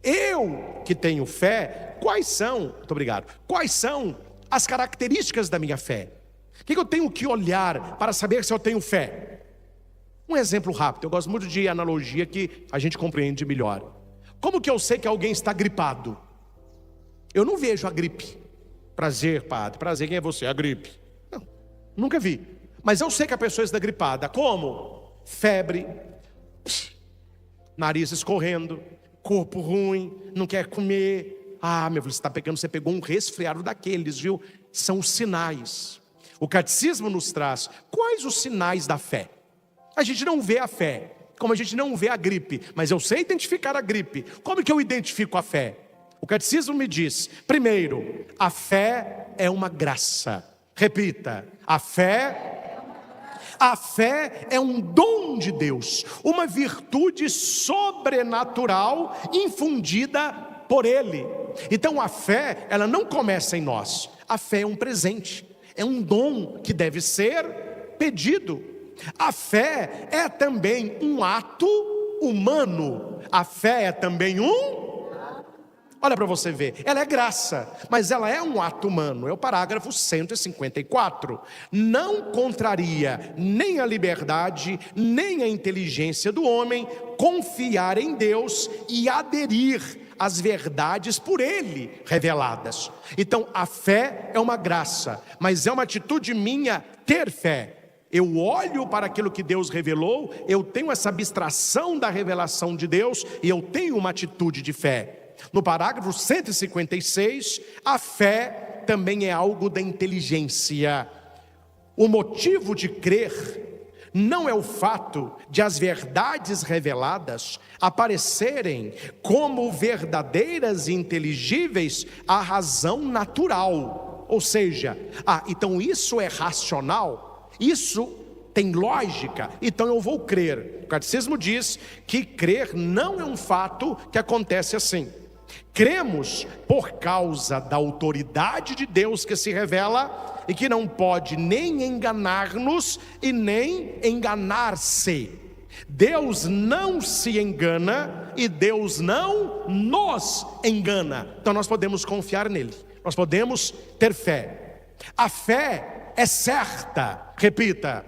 Eu que tenho fé, quais são? Muito obrigado. Quais são as características da minha fé? O que eu tenho que olhar para saber se eu tenho fé? Um exemplo rápido, eu gosto muito de analogia que a gente compreende melhor. Como que eu sei que alguém está gripado? Eu não vejo a gripe. Prazer, padre. Prazer, quem é você? A gripe. Não, nunca vi. Mas eu sei que a pessoa está gripada. Como? Febre, nariz escorrendo, corpo ruim, não quer comer. Ah, meu filho, você pegou um resfriado daqueles, viu? São os sinais. O catecismo nos traz quais os sinais da fé. A gente não vê a fé, como a gente não vê a gripe, mas eu sei identificar a gripe. Como que eu identifico a fé? O catecismo me diz: primeiro, a fé é uma graça. Repita: a fé é um dom de Deus, uma virtude sobrenatural infundida por Ele. Então a fé, ela não começa em nós. A fé é um presente, é um dom que deve ser pedido. A fé é também um ato humano. A fé é também olha para você ver, ela é graça, mas ela é um ato humano. É o parágrafo 154. Não contraria nem a liberdade, nem a inteligência do homem confiar em Deus e aderir às verdades por Ele reveladas. Então a fé é uma graça, mas é uma atitude minha ter fé. Eu olho para aquilo que Deus revelou, eu tenho essa abstração da revelação de Deus e eu tenho uma atitude de fé. No parágrafo 156, a fé também é algo da inteligência. O motivo de crer não é o fato de as verdades reveladas aparecerem como verdadeiras e inteligíveis à razão natural. Ou seja, então isso é racional, isso tem lógica, então eu vou crer. O catecismo diz que crer não é um fato que acontece assim. Cremos por causa da autoridade de Deus que se revela e que não pode nem enganar-nos e nem enganar-se. Deus não se engana e Deus não nos engana. Então nós podemos confiar nele, nós podemos ter fé. A fé é certa. Repita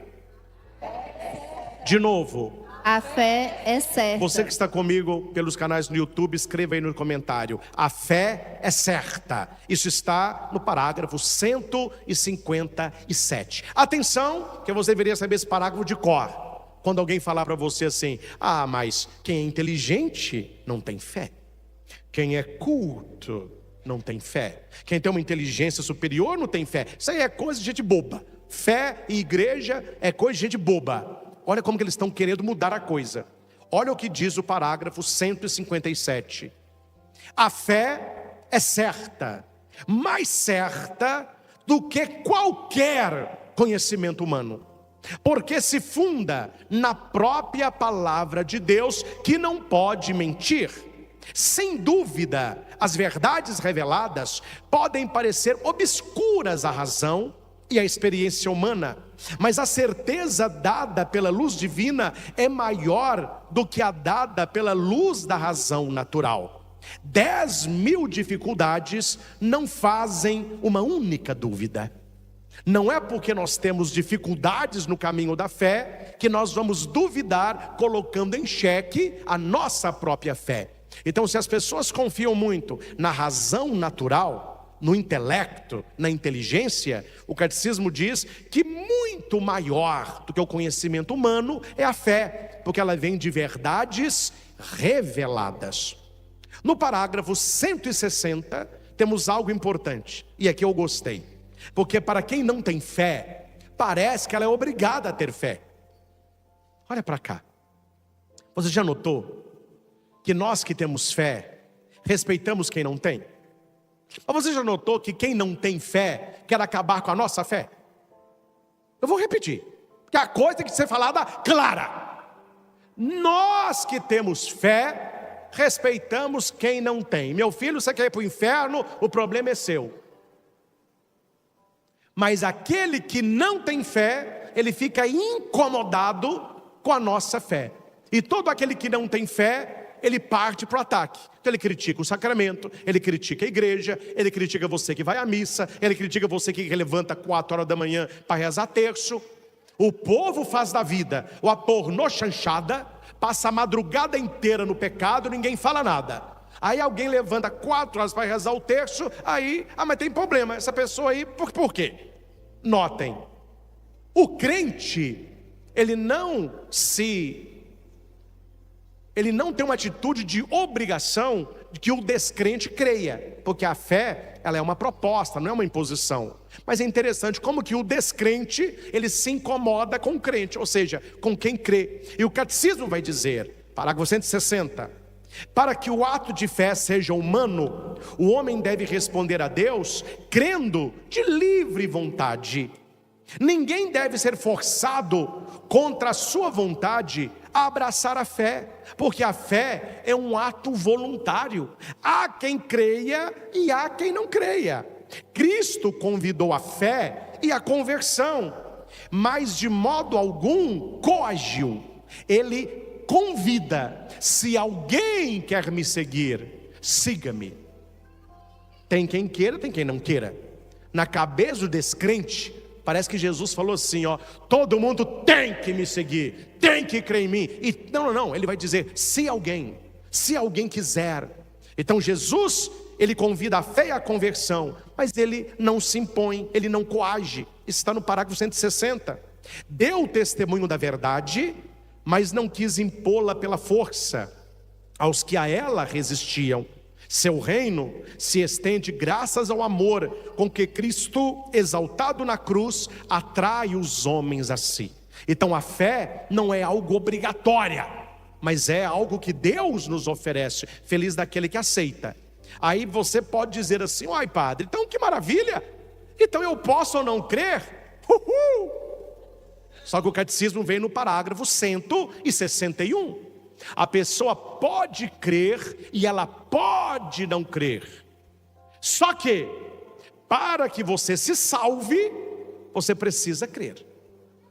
de novo. A fé é certa. Você que está comigo pelos canais no YouTube, escreva aí no comentário: a fé é certa. Isso está no parágrafo 157. Atenção, que você deveria saber esse parágrafo de cor. Quando alguém falar para você assim: ah, mas quem é inteligente não tem fé. Quem é culto não tem fé. Quem tem uma inteligência superior não tem fé. Isso aí é coisa de gente boba. Fé e igreja é coisa de gente boba. Olha como que eles estão querendo mudar a coisa. Olha o que diz o parágrafo 157. A fé é certa, mais certa do que qualquer conhecimento humano, porque se funda na própria palavra de Deus, que não pode mentir. Sem dúvida, as verdades reveladas podem parecer obscuras à razão e à experiência humana, mas a certeza dada pela luz divina é maior do que a dada pela luz da razão natural. 10.000 dificuldades não fazem uma única dúvida. Não é porque nós temos dificuldades no caminho da fé que nós vamos duvidar, colocando em xeque a nossa própria fé. Então, se as pessoas confiam muito na razão natural, no intelecto, na inteligência, o catecismo diz que muito maior do que o conhecimento humano é a fé, porque ela vem de verdades reveladas. No parágrafo 160 temos algo importante, e aqui eu gostei, porque para quem não tem fé, parece que ela é obrigada a ter fé. Olha para cá. Você já notou que nós que temos fé respeitamos quem não tem? Mas você já notou que quem não tem fé quer acabar com a nossa fé? Eu vou repetir, porque a coisa tem que ser falada clara. Nós que temos fé respeitamos quem não tem. Meu filho, você quer ir para o inferno, o problema é seu. Mas aquele que não tem fé, ele fica incomodado com a nossa fé. E todo aquele que não tem fé, ele parte para o ataque. Então ele critica o sacramento, ele critica a igreja, ele critica você que vai à missa, ele critica você que levanta 4 horas da manhã para rezar terço. O povo faz da vida uma pornochanchada, passa a madrugada inteira no pecado, ninguém fala nada. Aí alguém levanta 4 horas para rezar o terço, aí, mas tem problema, essa pessoa aí, por quê? Notem, o crente, ele não tem uma atitude de obrigação de que o descrente creia, porque a fé, ela é uma proposta, não é uma imposição. Mas é interessante como que o descrente, ele se incomoda com o crente, ou seja, com quem crê. E o catecismo vai dizer, parágrafo 160, para que o ato de fé seja humano, o homem deve responder a Deus crendo de livre vontade. Ninguém deve ser forçado contra a sua vontade a abraçar a fé, porque a fé é um ato voluntário. Há quem creia e há quem não creia. Cristo convidou a fé e a conversão, mas de modo algum coagiu. Ele convida: se alguém quer me seguir, siga-me. Tem quem queira, tem quem não queira. Na cabeça do descrente, parece que Jesus falou assim, todo mundo tem que me seguir, tem que crer em mim. E não, ele vai dizer, se alguém quiser. Então Jesus, ele convida a fé e a conversão, mas ele não se impõe, ele não coage. Isso está no parágrafo 160. Deu o testemunho da verdade, mas não quis impô-la pela força aos que a ela resistiam. Seu reino se estende graças ao amor com que Cristo, exaltado na cruz, atrai os homens a si. Então a fé não é algo obrigatória, mas é algo que Deus nos oferece. Feliz daquele que aceita. Aí você pode dizer assim, ai padre, então que maravilha, então eu posso ou não crer? Uhul! Só que o catecismo vem no parágrafo 161. A pessoa pode crer e ela pode não crer. Só que, para que você se salve, você precisa crer.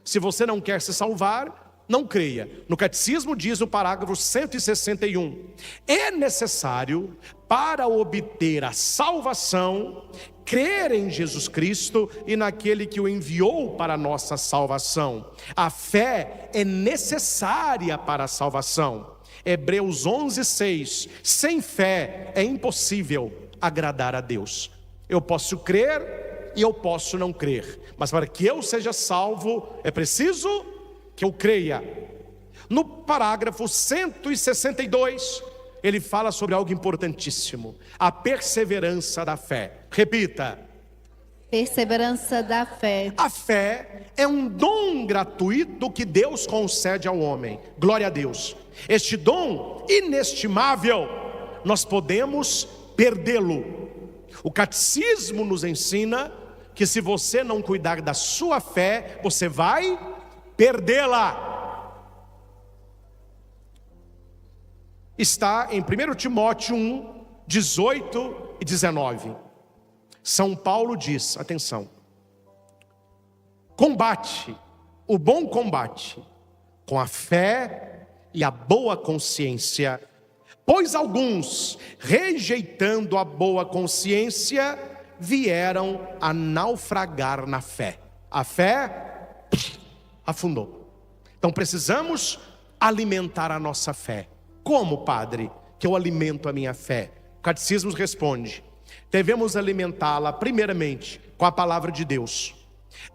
Se você não quer se salvar, não creia. No catecismo diz no parágrafo 161: é necessário, para obter a salvação, crer em Jesus Cristo e naquele que o enviou para a nossa salvação. A fé é necessária para a salvação. Hebreus 11:6: sem fé é impossível agradar a Deus. Eu posso crer e eu posso não crer, mas para que eu seja salvo é preciso que eu creia. No parágrafo 162, ele fala sobre algo importantíssimo: a perseverança da fé. Repita: perseverança da fé. A fé é um dom gratuito que Deus concede ao homem. Glória a Deus. Este dom inestimável, nós podemos perdê-lo. O catecismo nos ensina que se você não cuidar da sua fé, você vai perdê-la. Está em 1 Timóteo 1, 18 e 19. São Paulo diz, atenção: combate o bom combate com a fé e a boa consciência, pois alguns, rejeitando a boa consciência, vieram a naufragar na fé. A fé afundou. Então precisamos alimentar a nossa fé. Como, padre, que eu alimento a minha fé? O catecismo responde: devemos alimentá-la primeiramente com a palavra de Deus.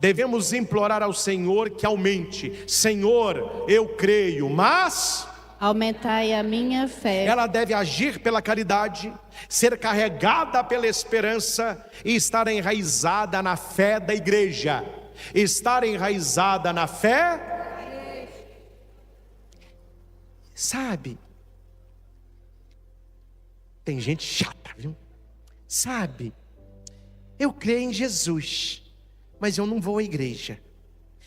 Devemos implorar ao Senhor que aumente. Senhor, eu creio, mas aumentai a minha fé. Ela deve agir pela caridade, ser carregada pela esperança e estar enraizada na fé da igreja. Estar enraizada na fé. Sabe, tem gente chata, viu? Sabe, eu creio em Jesus, mas eu não vou à igreja.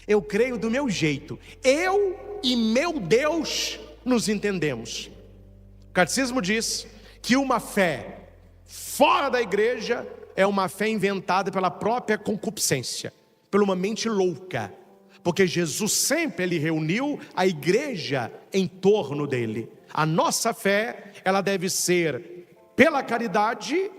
Eu creio do meu jeito. Eu e meu Deus nos entendemos. O catecismo diz que uma fé fora da igreja é uma fé inventada pela própria concupiscência, por uma mente louca. Porque Jesus sempre ele reuniu a igreja em torno dele. A nossa fé, ela deve ser pela caridade,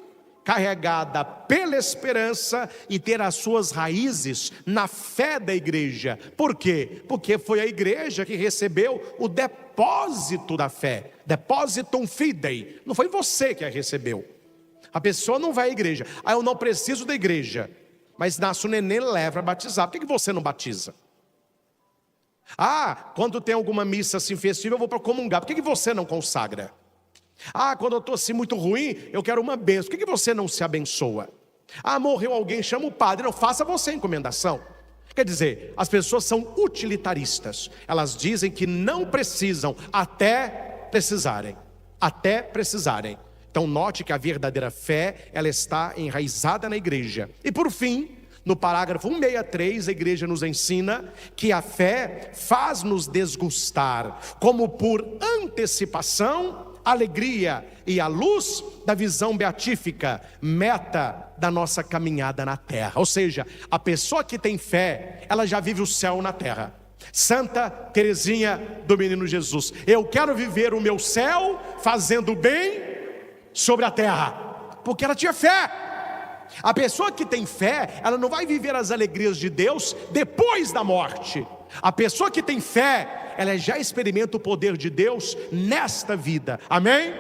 carregada pela esperança e ter as suas raízes na fé da igreja. Por quê? Porque foi a igreja que recebeu o depósito da fé. Depositum fidei. Não foi você que a recebeu. A pessoa não vai à igreja. Ah, eu não preciso da igreja. Mas nasce o neném, leva para batizar. Por que você não batiza? Ah, quando tem alguma missa assim festiva, eu vou para comungar. Por que você não consagra? Ah, quando eu estou assim muito ruim, eu quero uma bênção. Por que você não se abençoa? Ah, morreu alguém, chama o padre. Não, faça você a encomendação. Quer dizer, as pessoas são utilitaristas. Elas dizem que não precisam até precisarem. Até precisarem. Então note que a verdadeira fé, ela está enraizada na igreja. E por fim, no parágrafo 163, a igreja nos ensina que a fé faz-nos desgustar, como por antecipação, alegria e a luz da visão beatífica, meta da nossa caminhada na terra. Ou seja, a pessoa que tem fé, ela já vive o céu na terra. Santa Teresinha do Menino Jesus: eu quero viver o meu céu fazendo bem sobre a terra, porque ela tinha fé. A pessoa que tem fé, ela não vai viver as alegrias de Deus depois da morte. A pessoa que tem fé, ela já experimenta o poder de Deus nesta vida, amém?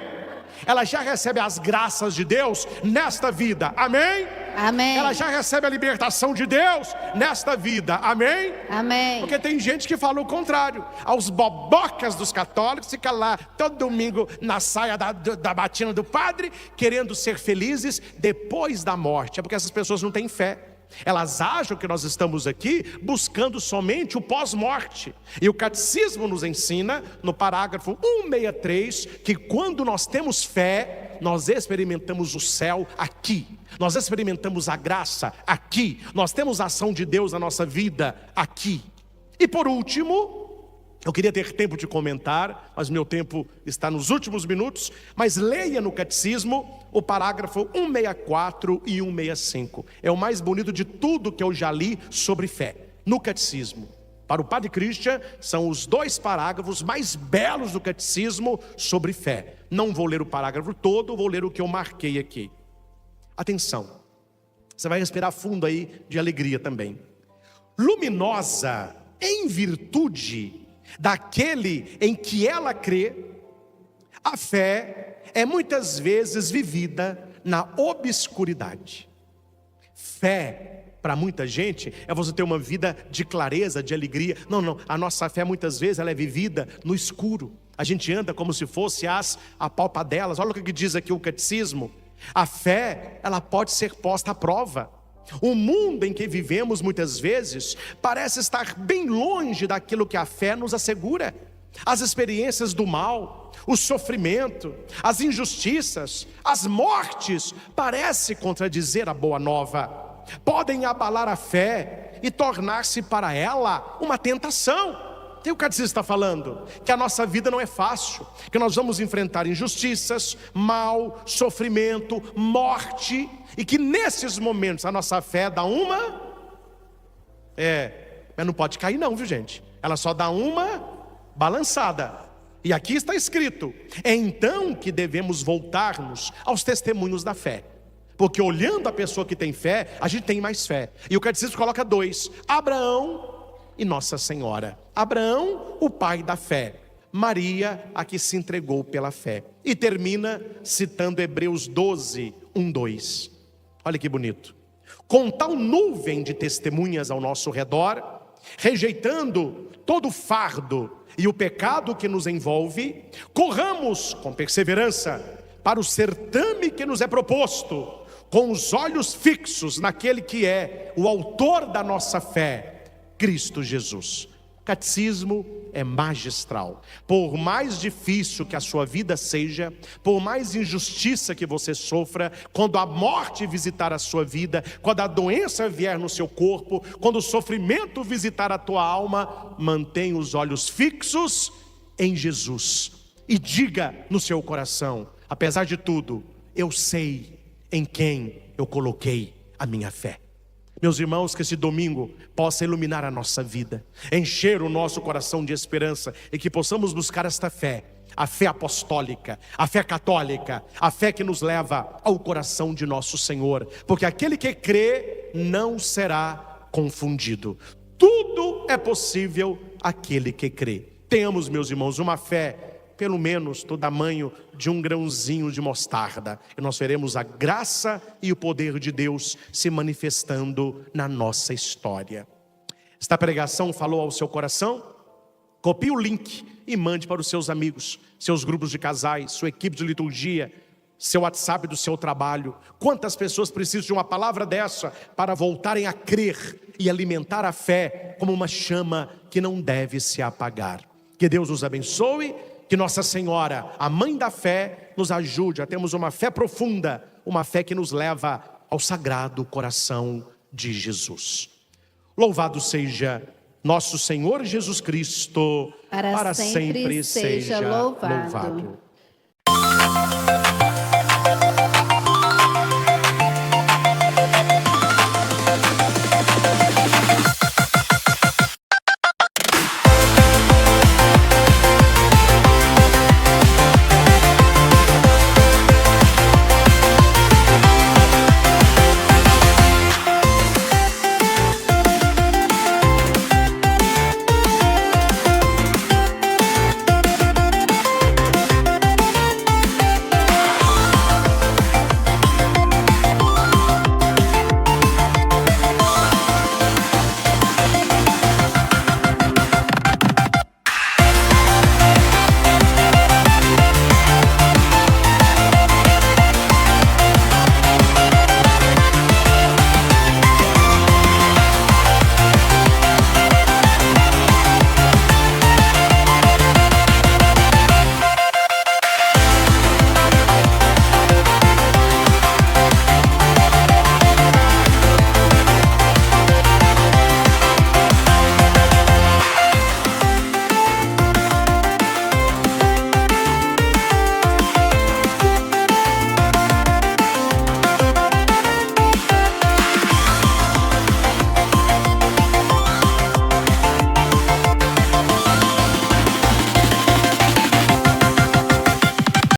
Ela já recebe as graças de Deus nesta vida, amém? Amém. Ela já recebe a libertação de Deus nesta vida, amém? Amém. Porque tem gente que fala o contrário. Aos bobocas dos católicos, fica lá todo domingo na saia da batina do padre, querendo ser felizes depois da morte. É porque essas pessoas não têm fé. Elas acham que nós estamos aqui buscando somente o pós-morte. E o catecismo nos ensina, no parágrafo 163, que quando nós temos fé, nós experimentamos o céu aqui. Nós experimentamos a graça aqui. Nós temos a ação de Deus na nossa vida aqui. E por último, eu queria ter tempo de comentar, mas meu tempo está nos últimos minutos. Mas leia no catecismo o parágrafo 164 e 165. É o mais bonito de tudo que eu já li sobre fé, no catecismo. Para o Padre Christian, são os 2 parágrafos mais belos do catecismo sobre fé. Não vou ler o parágrafo todo, vou ler o que eu marquei aqui. Atenção, você vai respirar fundo aí de alegria também. Luminosa em virtude daquele em que ela crê, a fé é muitas vezes vivida na obscuridade. Fé, para muita gente, é você ter uma vida de clareza, de alegria. Não, a nossa fé muitas vezes ela é vivida no escuro. A gente anda como se fosse as apalpadelas. Olha o que diz aqui o catecismo. A fé, ela pode ser posta à prova. O mundo em que vivemos muitas vezes parece estar bem longe daquilo que a fé nos assegura. As experiências do mal, o sofrimento, as injustiças, as mortes parecem contradizer a boa nova. Podem abalar a fé e tornar-se para ela uma tentação. O catecismo está falando que a nossa vida não é fácil, que nós vamos enfrentar injustiças, mal, sofrimento, morte, e que nesses momentos a nossa fé dá uma... mas não pode cair não, viu gente? Ela só dá uma balançada. E aqui está escrito: é então que devemos voltar-nos aos testemunhos da fé. Porque olhando a pessoa que tem fé, a gente tem mais fé. E o catecismo coloca 2: Abraão e Nossa Senhora. Abraão, o pai da fé. Maria, a que se entregou pela fé. E termina citando Hebreus 12, 1, 2. Olha que bonito. Com tal nuvem de testemunhas ao nosso redor, rejeitando todo o fardo e o pecado que nos envolve, corramos com perseverança para o certame que nos é proposto, com os olhos fixos naquele que é o autor da nossa fé, Cristo Jesus. O catecismo é magistral. Por mais difícil que a sua vida seja, por mais injustiça que você sofra, quando a morte visitar a sua vida, quando a doença vier no seu corpo, quando o sofrimento visitar a tua alma, mantenha os olhos fixos em Jesus e diga no seu coração: apesar de tudo, eu sei em quem eu coloquei a minha fé. Meus irmãos, que esse domingo possa iluminar a nossa vida, encher o nosso coração de esperança, e que possamos buscar esta fé, a fé apostólica, a fé católica, a fé que nos leva ao coração de nosso Senhor, porque aquele que crê não será confundido. Tudo é possível àquele que crê. Tenhamos, meus irmãos, uma fé pelo menos do tamanho de um grãozinho de mostarda, e nós veremos a graça e o poder de Deus se manifestando na nossa história. Esta pregação falou ao seu coração? Copie o link e mande para os seus amigos, seus grupos de casais, sua equipe de liturgia, seu WhatsApp do seu trabalho. Quantas pessoas precisam de uma palavra dessa para voltarem a crer e alimentar a fé como uma chama que não deve se apagar? Que Deus nos abençoe. Que Nossa Senhora, a mãe da fé, nos ajude a termos uma fé profunda, uma fé que nos leva ao sagrado coração de Jesus. Louvado seja nosso Senhor Jesus Cristo, para sempre seja louvado.